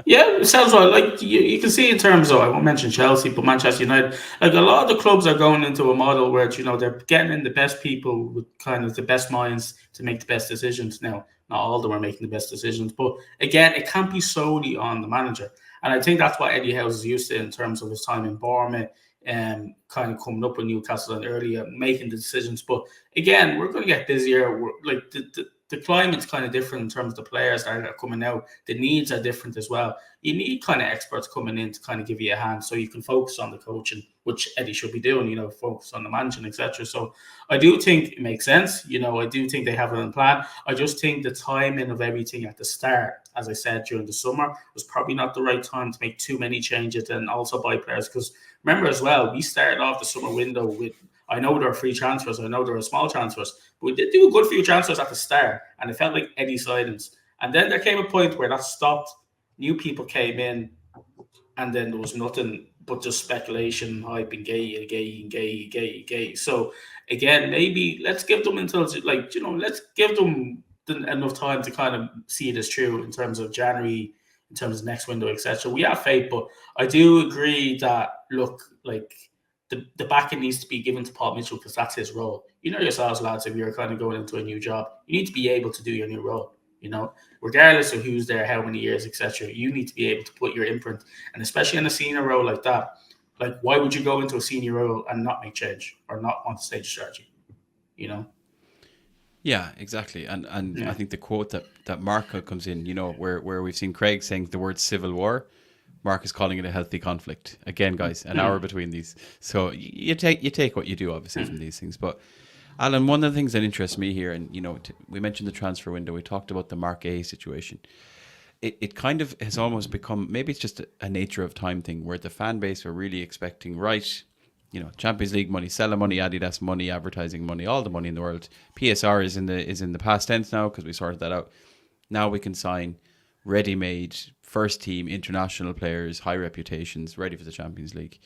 It sounds like you can see in terms of, I won't mention Chelsea, but Manchester United, like a lot of the clubs are going into a model where they're getting in the best people with kind of the best minds to make the best decisions. Now, not all of them are making the best decisions, but again, it can't be solely on the manager. And I think that's what Eddie Howe is used to in terms of his time in Bournemouth and kind of coming up with Newcastle and earlier making the decisions. But again, we're going to get busier. We're, like the climate's kind of different in terms of the players that are coming out. The needs are different as well. You need kind of experts coming in to kind of give you a hand so you can focus on the coaching, which Eddie should be doing, focus on the managing, etc. So I do think it makes sense. I do think they have a plan. I just think the timing of everything at the start, as I said, during the summer, was probably not the right time to make too many changes and also buy players. Because remember as well, we started off the summer window with, I know there are free transfers, I know there are small transfers, but we did do a good few transfers at the start, and it felt like Eddie signings. And then there came a point where that stopped. New people came in, and then there was nothing but just speculation, hype, and gay. So again, maybe let's give them until let's give them enough time to kind of see it as true in terms of January, in terms of next window, etc. We have faith, but I do agree that the backing needs to be given to Paul Mitchell because that's his role. Yourselves, lads, if you're kind of going into a new job, you need to be able to do your new role. Regardless of who's there, how many years, etc. You need to be able to put your imprint, and especially in a senior role like that. Like, why would you go into a senior role and not make change or not want to stage a strategy? Yeah, exactly. And I think the quote that Mark comes in, where we've seen Craig saying the word civil war, Mark is calling it a healthy conflict. Again, guys, an hour between these. So you take what you do, obviously, from these things. But Alan, one of the things that interests me here, and we mentioned the transfer window, we talked about the Mark A situation. It kind of has almost become, maybe it's just a nature of time thing, where the fan base are really expecting, right, Champions League money, Sella money, Adidas money, advertising money, all the money in the world. PSR is in the past tense now because we sorted that out. Now we can sign ready-made first team international players, high reputations, ready for the Champions League.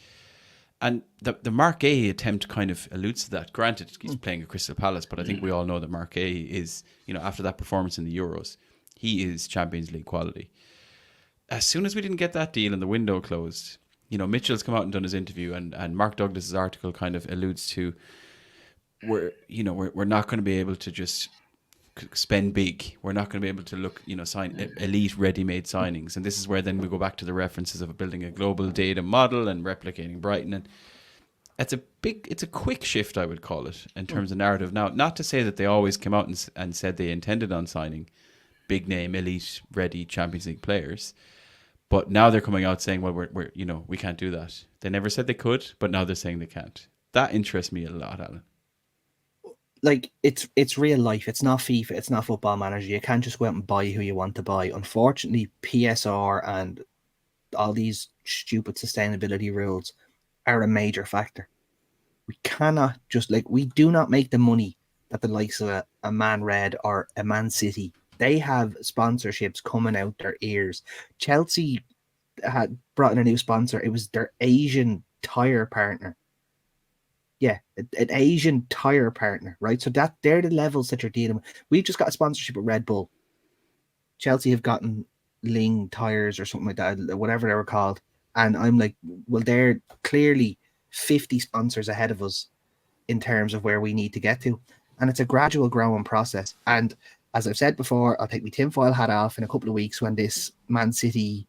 And the Mark A attempt kind of alludes to that. Granted, he's playing at Crystal Palace, but I think we all know that Mark A is, after that performance in the Euros, he is Champions League quality. As soon as we didn't get that deal and the window closed, Mitchell's come out and done his interview, and Mark Douglas's article kind of alludes to we're not going to be able to just spend big. We're not going to be able to look, sign elite ready-made signings. And this is where then we go back to the references of building a global data model and replicating Brighton. And it's a quick shift, I would call it, in terms of narrative. Now, not to say that they always came out and said they intended on signing big name, elite, ready Champions League players. But now they're coming out saying, well, we're we can't do that. They never said they could, but now they're saying they can't. That interests me a lot, Alan. Like, it's real life. It's not FIFA. It's not Football Manager. You can't just go out and buy who you want to buy. Unfortunately, PSR and all these stupid sustainability rules are a major factor. We cannot we do not make the money that the likes of a Man Red or a Man City. They have sponsorships coming out their ears. Chelsea had brought in a new sponsor. It was their Asian tire partner. Yeah, an Asian tire partner, right? So they're the levels that you're dealing with. We've just got a sponsorship with Red Bull. Chelsea have gotten Ling tires or something like that, whatever they were called. And I'm like, well, they're clearly 50 sponsors ahead of us in terms of where we need to get to. And it's a gradual growing process. And as I've said before, I'll take my tinfoil hat off in a couple of weeks when this Man City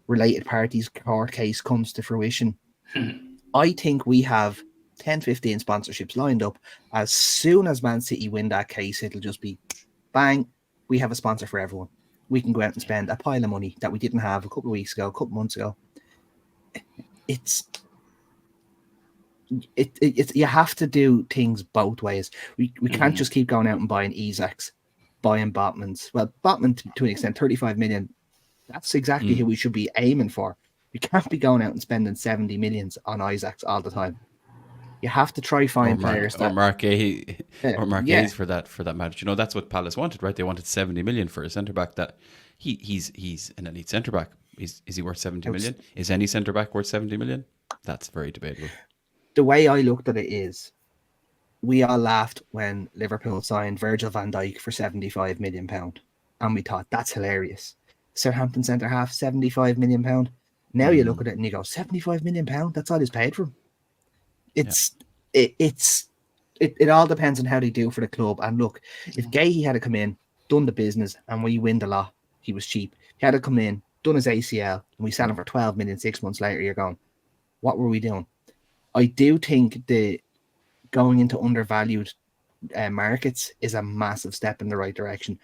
related parties court case comes to fruition. I think we have 10, 15 sponsorships lined up. As soon as Man City win that case, it'll just be bang, we have a sponsor for everyone. We can go out and spend a pile of money that we didn't have a couple of weeks ago, a couple of months ago. It's you have to do things both ways. We can't just keep going out and buying Isaacs, buying Botmans. Well, Botman to an extent, 35 million. That's exactly who we should be aiming for. We can't be going out and spending 70 millions on Isaacs all the time. You have to try find players or Mark A's for that matter. That's what Palace wanted, right? They wanted 70 million for a centre back. That he's an elite centre back. Is he worth 70 million? Is any centre back worth 70 million? That's very debatable. The way I looked at it is, we all laughed when Liverpool signed Virgil van Dijk for £75 million, and we thought that's hilarious. Southampton centre half, £75 million. Now you look at it and you go, £75 million. That's all he's paid for him. It all depends on how they do for the club. And look, if Gahey had to come in, done the business, and we win the lot, he was cheap. He had to come in, done his ACL, and we sell him for 12 million 6 months later. You're going, what were we doing? I do think the going into undervalued markets is a massive step in the right direction.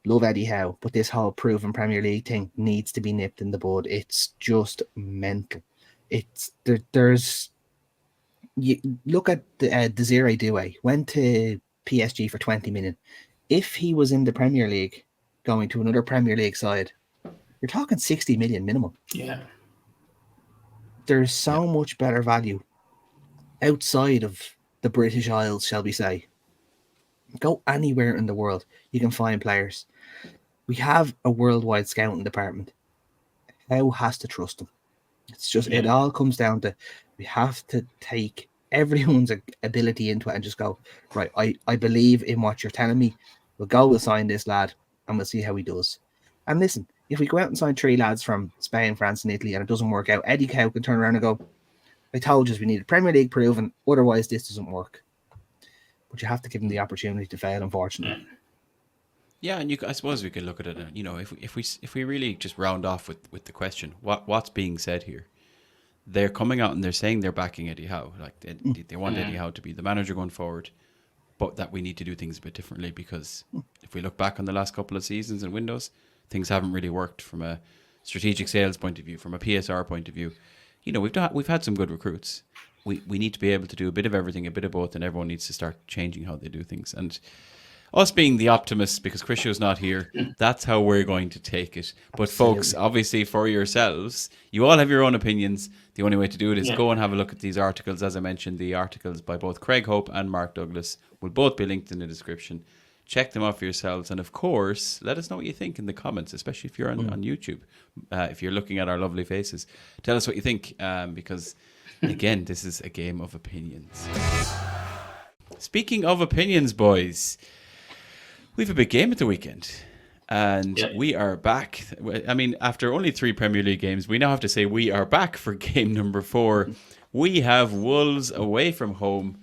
Love Eddie Howe, but this whole proven Premier League thing needs to be nipped in the bud. It's just mental. There's you look at the Desiree Doué went to PSG for 20 million. If he was in the Premier League going to another Premier League side, you're talking 60 million minimum. Yeah. There's so much better value outside of the British Isles, shall we say. Go anywhere in the world, you can find players. We have a worldwide scouting department. How has to trust them? It's just, it all comes down to, we have to take everyone's ability into it and just go, right, I believe in what you're telling me. We'll sign this lad and we'll see how he does. And listen, if we go out and sign 3 lads from Spain, France and Italy and it doesn't work out, Eddie Howe can turn around and go, I told you we need a Premier League proven, otherwise this doesn't work. But you have to give them the opportunity to fail, unfortunately. Yeah, and I suppose we could look at it. If we really just round off with the question, what's being said here? They're coming out and they're saying they're backing Eddie Howe. Like they want Eddie Howe to be the manager going forward, but that we need to do things a bit differently because if we look back on the last couple of seasons and windows, things haven't really worked from a strategic sales point of view, from a PSR point of view. We've had some good recruits. We need to be able to do a bit of everything, a bit of both, and everyone needs to start changing how they do things. And us being the optimists, because Chrisio's not here, that's how we're going to take it. But absolutely. Folks, obviously for yourselves, you all have your own opinions. The only way to do it is go and have a look at these articles. As I mentioned, the articles by both Craig Hope and Mark Douglas will both be linked in the description. check them out for yourselves. And of course, let us know what you think in the comments, especially if you're on YouTube. If you're looking at our lovely faces, tell us what you think, because again, this is a game of opinions. Speaking of opinions, boys, we have a big game at the weekend. And we are back. I mean, after only 3 Premier League games, we now have to say we are back for game number 4. We have Wolves away from home.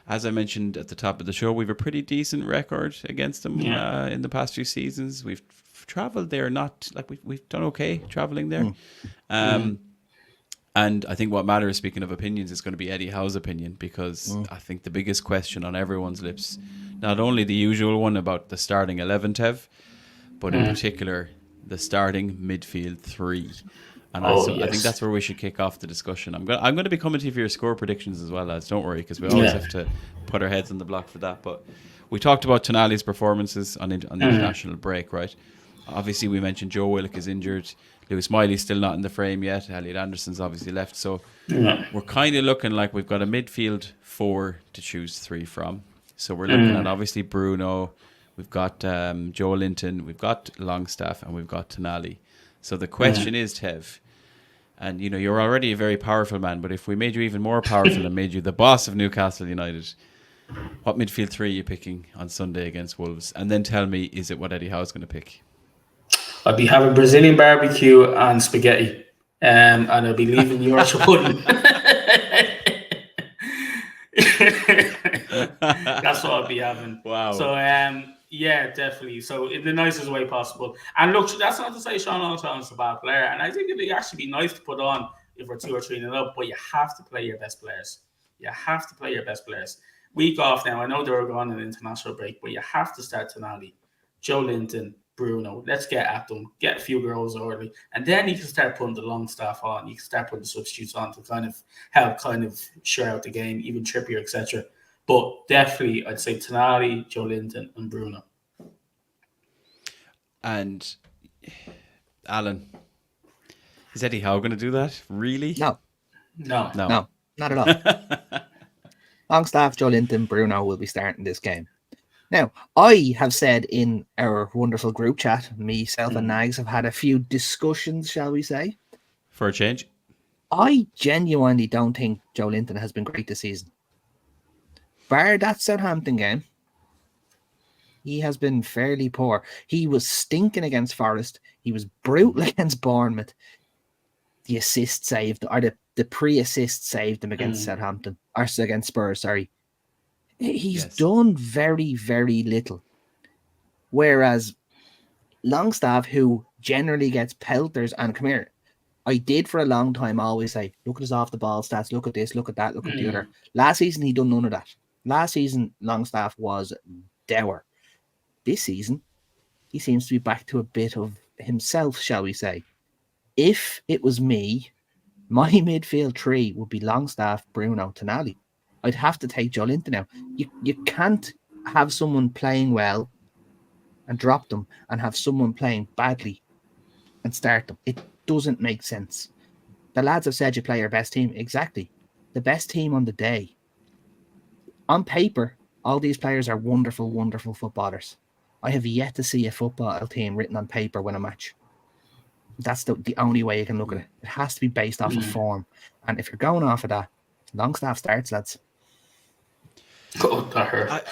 As I mentioned at the top of the show, we have a pretty decent record against them in the past few seasons. We've travelled there, not like we've done okay travelling there. And I think what matters, speaking of opinions, is going to be Eddie Howe's opinion, because I think the biggest question on everyone's lips, not only the usual one about the starting 11, Tev, but in particular, the starting midfield 3. And I think that's where we should kick off the discussion. I'm going to be coming to you for your score predictions as well, lads. Don't worry, because we always have to put our heads on the block for that. But we talked about Tonali's performances on the international break, right? Obviously, we mentioned Joe Willock is injured. Lewis Miley's still not in the frame yet. Elliot Anderson's obviously left. So we're kind of looking like we've got a midfield 4 to choose 3 from. So we're looking at obviously Bruno. We've got Joe Linton, we've got Longstaff, and we've got Tonali. So the question is, Tev, and you know you're already a very powerful man, but if we made you even more powerful and made you the boss of Newcastle United, what midfield 3 are you picking on Sunday against Wolves? And then tell me, is it what Eddie Howe's going to pick? I'll be having Brazilian barbecue and spaghetti, and I'll be leaving Yorkshire pudding. That's what I'll be having. Wow. So yeah, definitely. So in the nicest way possible. And look, that's not to say Sean Alton's a bad player. And I think it'd actually be nice to put on if we're 2 or 3 up, but you have to play your best players. You have to play your best players. Week off now, I know they were going on an international break, but you have to start Tonali, Joe Linton, Bruno. Let's get at them, get a few goals early, and then you can start putting the long staff on. You can start putting the substitutes on to kind of help kind of share out the game, even Trippier, etc. But definitely, I'd say Tonali, Joe Linton, and Bruno. And Alan, is Eddie Howe going to do that? Really? No, No, not at all. Longstaff, Joe Linton, Bruno will be starting this game. Now, I have said in our wonderful group chat, myself and Nags have had a few discussions, shall we say. For a change? I genuinely don't think Joe Linton has been great this season. Bar that Southampton game, he has been fairly poor. He was stinking against Forest. He was brutal against Bournemouth. The assist saved, or the pre-assist saved him against Southampton, or against Spurs, sorry. He's done very, very little. Whereas Longstaff, who generally gets pelters, and come here, I did for a long time always say, look at his off the ball stats, look at this, look at that, look at the other. Last season, he done none of that. Last season, Longstaff was dour. This season, he seems to be back to a bit of himself, shall we say. If it was me, my midfield 3 would be Longstaff, Bruno, Tonali. I'd have to take Joe Linton now. You can't have someone playing well and drop them and have someone playing badly and start them. It doesn't make sense. The lads have said you play your best team. Exactly. The best team on the day. On paper, all these players are wonderful, wonderful footballers. I have yet to see a football team written on paper win a match. That's the only way you can look at it. It has to be based off of form. And if you're going off of that, Longstaff starts, lads. Oh, that hurt.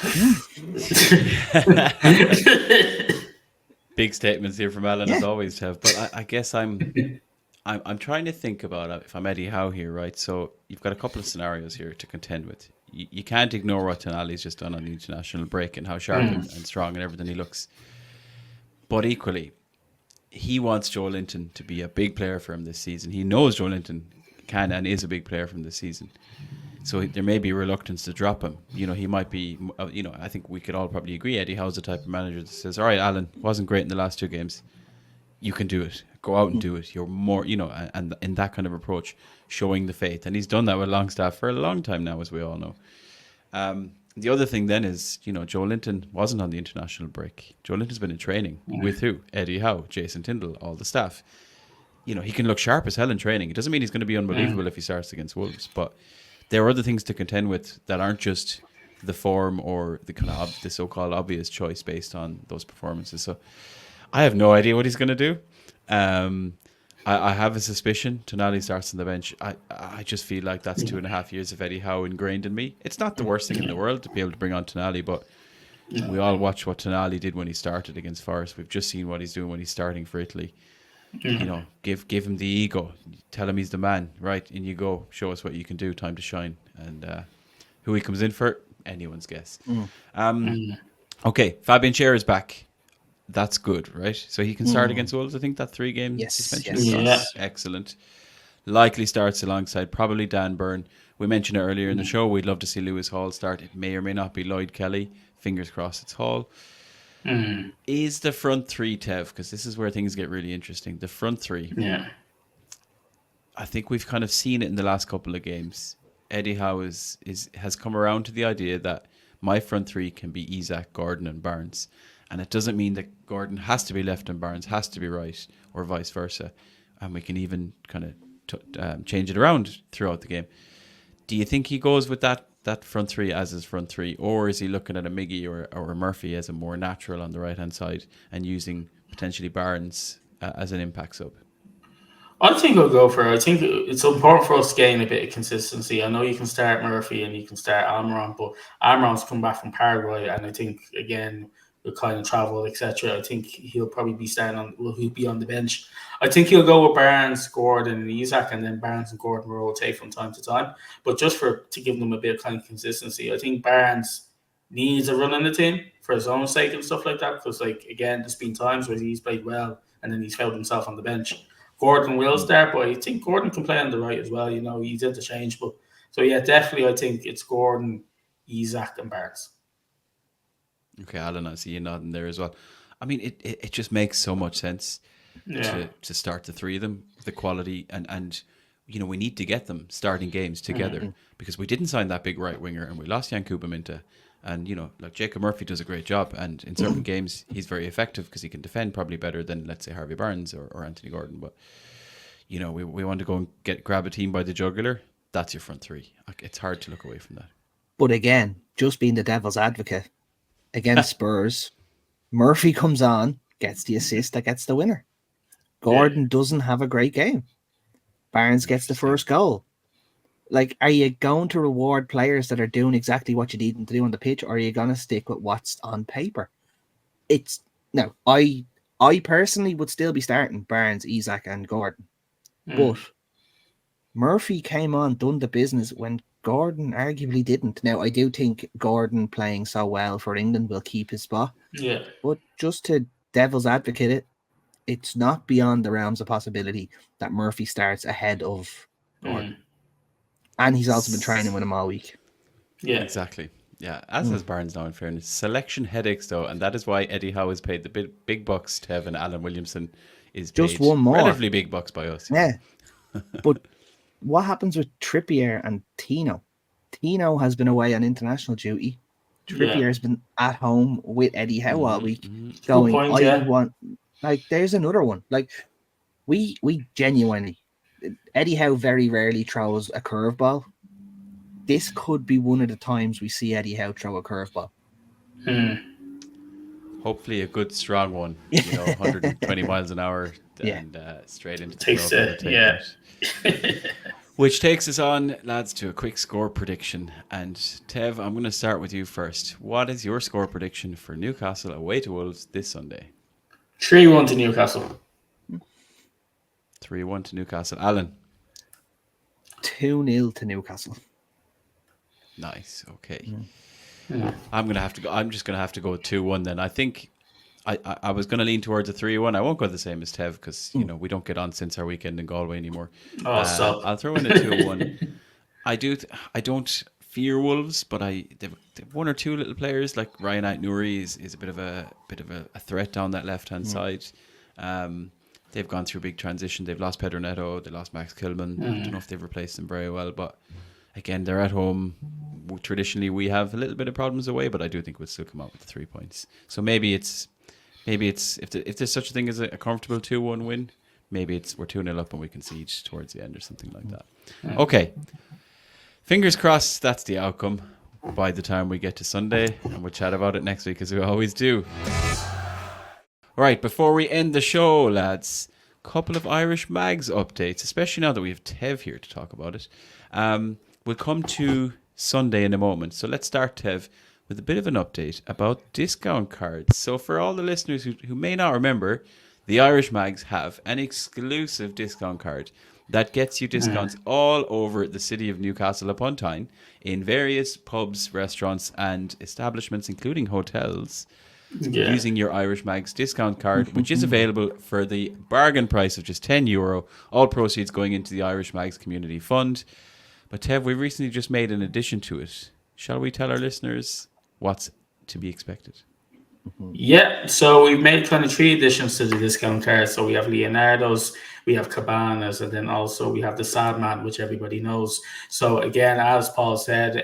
Big statements here from Alan, as always, Tev. But I guess I'm trying to think about it if I'm Eddie Howe here, right? So you've got a couple of scenarios here to contend with. You can't ignore what Tonali's just done on the international break and how sharp and strong and everything he looks. But equally, he wants Joe Linton to be a big player for him this season. He knows Joe Linton can and is a big player from this season. So there may be reluctance to drop him. You know, he might be, I think we could all probably agree Eddie Howe's the type of manager that says, all right, Alan, wasn't great in the last 2 games. You can do it. Go out and do it. You're more, and in that kind of approach, showing the faith. And he's done that with Longstaff for a long time now, as we all know. The other thing then is, Joe Linton wasn't on the international break. Joe Linton's been in training with who? Eddie Howe, Jason Tyndall, all the staff. He can look sharp as hell in training. It doesn't mean he's going to be unbelievable if he starts against Wolves, but there are other things to contend with that aren't just the form or the kind of the so-called obvious choice based on those performances. So I have no idea what he's going to do. I have a suspicion Tonali starts on the bench. I just feel like that's 2.5 years of Eddie Howe ingrained in me. It's not the worst thing in the world to be able to bring on Tonali, but we all watched what Tonali did when he started against Forest. We've just seen what he's doing when he's starting for Italy. You know, give him the ego. Tell him he's the man. Right, in you go. Show us what you can do. Time to shine. And who he comes in for, anyone's guess. Okay, Fabian Schär is back. That's good, right? So he can start against Wolves. I think that 3-game suspension is excellent. Likely starts alongside probably Dan Burn. We mentioned it earlier in the show. We'd love to see Lewis Hall start. It may or may not be Lloyd Kelly. Fingers crossed it's Hall. Is the front three, Tev, because this is where things get really interesting. The front three. Yeah. I think we've kind of seen it in the last couple of games. Eddie Howe has come around to the idea that my front three can be Isak, Gordon and Barnes. And it doesn't mean that Gordon has to be left and Barnes has to be right, or vice versa. And we can even kind of change it around throughout the game. Do you think he goes with that front three as his front three, or is he looking at a Miggy or a Murphy as a more natural on the right-hand side and using potentially Barnes as an impact sub? I think I'll go for it. I think it's important for us to gain a bit of consistency. I know you can start Murphy and you can start Almiron, but Almiron's come back from Paraguay, and I think, again, the kind of travel, etc., I think he'll probably be he'll be on the bench. I think he'll go with Barnes, Gordon, and Isak, and then Barnes and Gordon will rotate from time to time. But just to give them a bit of kind of consistency, I think Barnes needs a run in the team for his own sake and stuff like that. Because, like, again, there's been times where he's played well and then he's found himself on the bench. Gordon will start, but I think Gordon can play on the right as well. You know, he's interchangeable. So, yeah, definitely I think it's Gordon, Isak, and Barnes. Okay, Alan, I see you nodding there as well. I mean, it just makes so much sense to start the three of them, the quality, and you know, we need to get them starting games together because we didn't sign that big right winger and we lost Yankuba Minta. And, you know, like Jacob Murphy does a great job, and in certain games he's very effective because he can defend probably better than, let's say, Harvey Barnes or Anthony Gordon. But, you know, we want to go and grab a team by the jugular. That's your front three. It's hard to look away from that. But again, just being the devil's advocate, against Spurs, Murphy comes on, gets the assist that gets the winner. Gordon doesn't have a great game. Barnes gets the first goal. Like, are you going to reward players that are doing exactly what you need them to do on the pitch, or are you going to stick with what's on paper? I personally would still be starting Barnes, Isak, and Gordon. But Murphy came on, done the business when Gordon arguably didn't. Now, I do think Gordon playing so well for England will keep his spot. Yeah. But just to devil's advocate it, it's not beyond the realms of possibility that Murphy starts ahead of Gordon. And he's also been training with him all week. Yeah. Exactly. Yeah, as has Barnes now, in fairness. Selection headaches, though, and that is why Eddie Howe is paid the big bucks. Tev and Alan Williamson is paid just one more. Relatively big bucks by us. Yeah. But what happens with Trippier and Tino? Tino has been away on international duty. Trippier has been at home with Eddie Howe all week. Going, there's another one. Like, we genuinely, Eddie Howe very rarely throws a curveball. This could be one of the times we see Eddie Howe throw a curveball. Hopefully a good, strong one. You know, 120 miles an hour and straight into the club. Which takes us on, lads, to a quick score prediction. And Tev, I'm going to start with you first. What is your score prediction for Newcastle away to Wolves this Sunday? 3-1 to Newcastle. 3-1 to Newcastle. Alan? 2-0 to Newcastle. Nice. Okay. I'm just gonna have to go with 2-1 then. I think I was gonna lean towards a 3-1. I won't go the same as Tev because you know we don't get on since our weekend in Galway anymore. Stop. I'll throw in a 2-1. I don't fear Wolves, but they've one or two little players like Ryan Ait-Nouri is a bit of a threat down that left hand side. They've gone through a big transition. They've lost Pedro Neto. They lost Max Kilman. I don't know if they've replaced them very well, but again, they're at home. Traditionally, we have a little bit of problems away, but I do think we'll still come out with the 3 points. So maybe it's if there's such a thing as a comfortable 2-1 win, maybe we're 2-0 up and we concede towards the end or something like that. Okay, fingers crossed that's the outcome. by the time we get to Sunday, and we'll chat about it next week as we always do. All right, before we end the show, lads, a couple of Irish Mags updates, especially now that we have Tev here to talk about it. We'll come to Sunday in a moment. So let's start, Tev, with a bit of an update about discount cards. So for all the listeners who may not remember, the Irish Mags have an exclusive discount card that gets you discounts all over the city of Newcastle upon Tyne in various pubs, restaurants and establishments, including hotels, using your Irish Mags discount card, which is available for the bargain price of just €10, all proceeds going into the Irish Mags Community Fund. But Tev, we recently just made an addition to it. Shall we tell our listeners what's to be expected? Yeah, so we've made kind of 3 additions to the discount card. So we have Leonardo's, we have Cabanas, and then also we have the Sadman, which everybody knows. So again, as Paul said,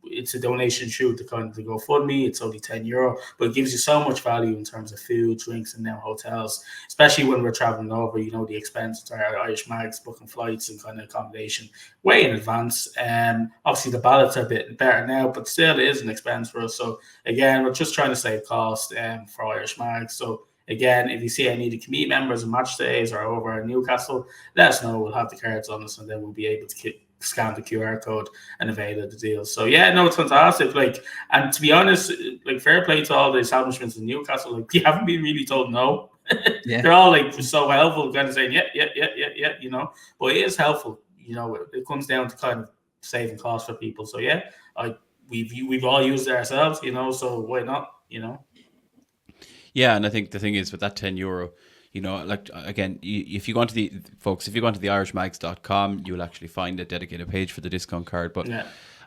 it's a donation through the kind of the GoFundMe. It's only €10, but it gives you so much value in terms of food, drinks, and now hotels, especially when we're traveling over. You know, the expenses are Irish Mags, booking flights and kind of accommodation way in advance. Obviously the ballots are a bit better now, but still it is an expense for us. So again, we're just trying to save cost for Irish Mags. So again, if you see any of the committee members and match days or over in Newcastle, let us know. We'll have the cards on us, and then we'll be able to scan the QR code and avail of the deal. So yeah, no, it's fantastic. Like, and to be honest, like, fair play to all the establishments in Newcastle. Like, you haven't been really told no. Yeah. They're all like so helpful, kind of saying yeah. You know, but it is helpful. You know, it comes down to kind of saving costs for people. So yeah, we've all used it ourselves. You know, so why not? You know. Yeah, and I think the thing is with that €10, you know, like, again, if you go onto the irishmags.com, you'll actually find a dedicated page for the discount card. But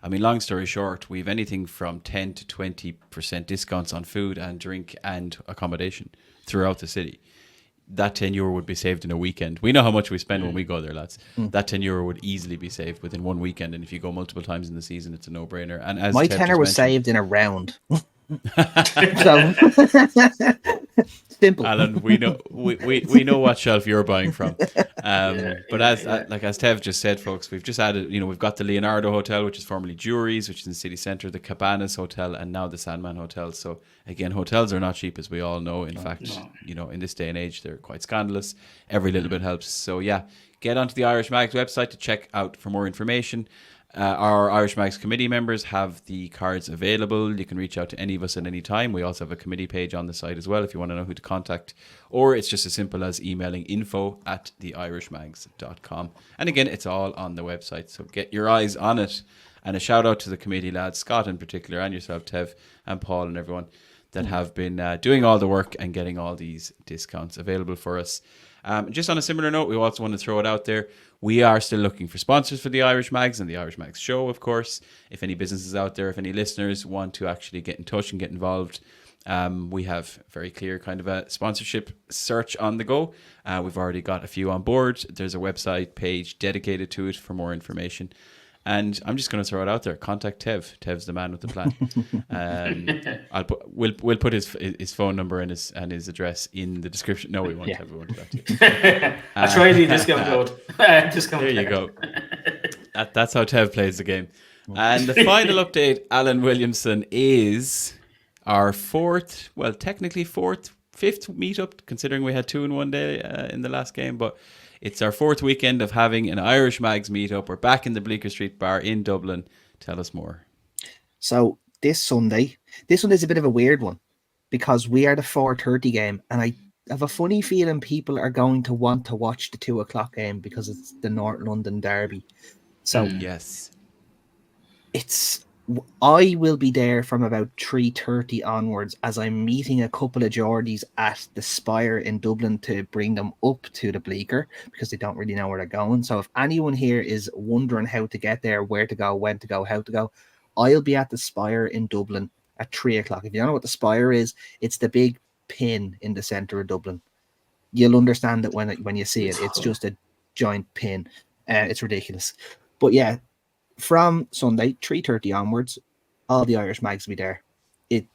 I mean, long story short, we've anything from 10 to 20% discounts on food and drink and accommodation throughout the city. That €10 would be saved in a weekend. We know how much we spend when we go there, lads. That €10 would easily be saved within one weekend, and if you go multiple times in the season, it's a no-brainer. And as my tenner was saved in a round. So simple. Alan, we know what shelf you're buying from. But as Tev just said, folks, we've just added, you know, we've got the Leonardo Hotel, which is formerly Jury's, which is in the city centre, the Cabanas Hotel, and now the Sandman Hotel. So again, hotels are not cheap, as we all know. In fact, you know, in this day and age, they're quite scandalous. Every little bit helps. So yeah, get onto the Irish Mags website to check out for more information. Our Irish Mags committee members have the cards available. You can reach out to any of us at any time. We also have a committee page on the site as well if you want to know who to contact. Or it's just as simple as emailing info@theirishmags.com. And again, it's all on the website, so get your eyes on it. And a shout out to the committee lads, Scott in particular, and yourself, Tev, and Paul, and everyone that have been doing all the work and getting all these discounts available for us. Just on a similar note, we also want to throw it out there. We are still looking for sponsors for the Irish Mags and the Irish Mags show, of course. If any businesses out there, if any listeners want to actually get in touch and get involved, we have very clear kind of a sponsorship search on the go. We've already got a few on board. There's a website page dedicated to it for more information. And I'm just going to throw it out there. Contact Tev. Tev's the man with the plan. We'll put his phone number and his address in the description. No, we won't. Tev, we won't do that to you. I tried the discount code. There you go. That's how Tev plays the game. And the final update, Alan Williamson, is our fifth meetup, considering we had 2 in one day in the last game, but it's our 4th weekend of having an Irish Mags meetup. We're back in the Bleecker Street Bar in Dublin. Tell us more. So this Sunday's a bit of a weird one because we are the 4:30 game, and I have a funny feeling people are going to want to watch the 2 o'clock game because it's the North London derby. So yes, I will be there from about 3:30 onwards as I'm meeting a couple of Geordies at the Spire in Dublin to bring them up to the Bleecker because they don't really know where they're going. So if anyone here is wondering how to get there, where to go, when to go, how to go, I'll be at the Spire in Dublin at 3 o'clock. If you don't know what the Spire is, it's the big pin in the centre of Dublin. You'll understand it when you see it. It's just a giant pin. It's ridiculous. But yeah, from Sunday, 3:30 onwards, all the Irish Mags will be there. It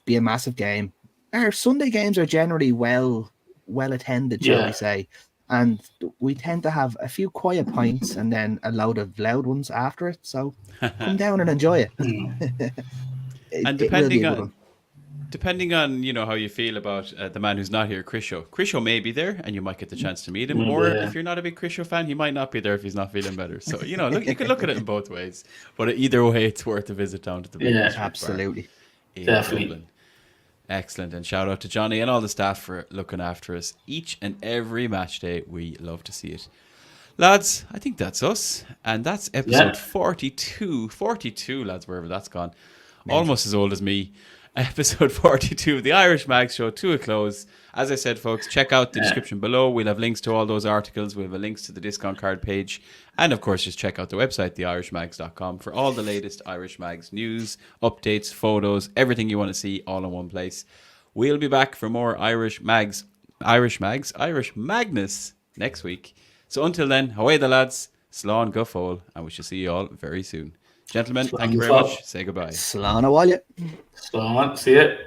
be a massive game. Our Sunday games are generally well attended, shall we say. and we tend to have a few quiet pints and then a load of loud ones after it. So come down and enjoy it. And It will be a good one. depending on how you feel about the man who's not here, Krisho may be there, and you might get the chance to meet him. Or if you're not a big Krisho fan, he might not be there if he's not feeling better. So look, you can look at it in both ways. But either way, it's worth a visit down to the absolutely, definitely. Dublin. Excellent, and shout out to Johnny and all the staff for looking after us each and every match day. We love to see it. Lads, I think that's us, and that's episode 42, lads, wherever that's gone. Amazing. Almost as old as me. Episode 42 of the Irish Mag Show to a close. As I said, folks, check out the description below. We'll have links to all those articles. We'll have links to the discount card page. And, of course, just check out the website, theirishmags.com, for all the latest Irish Mags news, updates, photos, everything you want to see all in one place. We'll be back for more Irish Magnus next week. So until then, away the lads, slán go fóil, and we shall see you all very soon. Gentlemen, thank you very much. Say goodbye. Slán a bhaile. Slán, see you.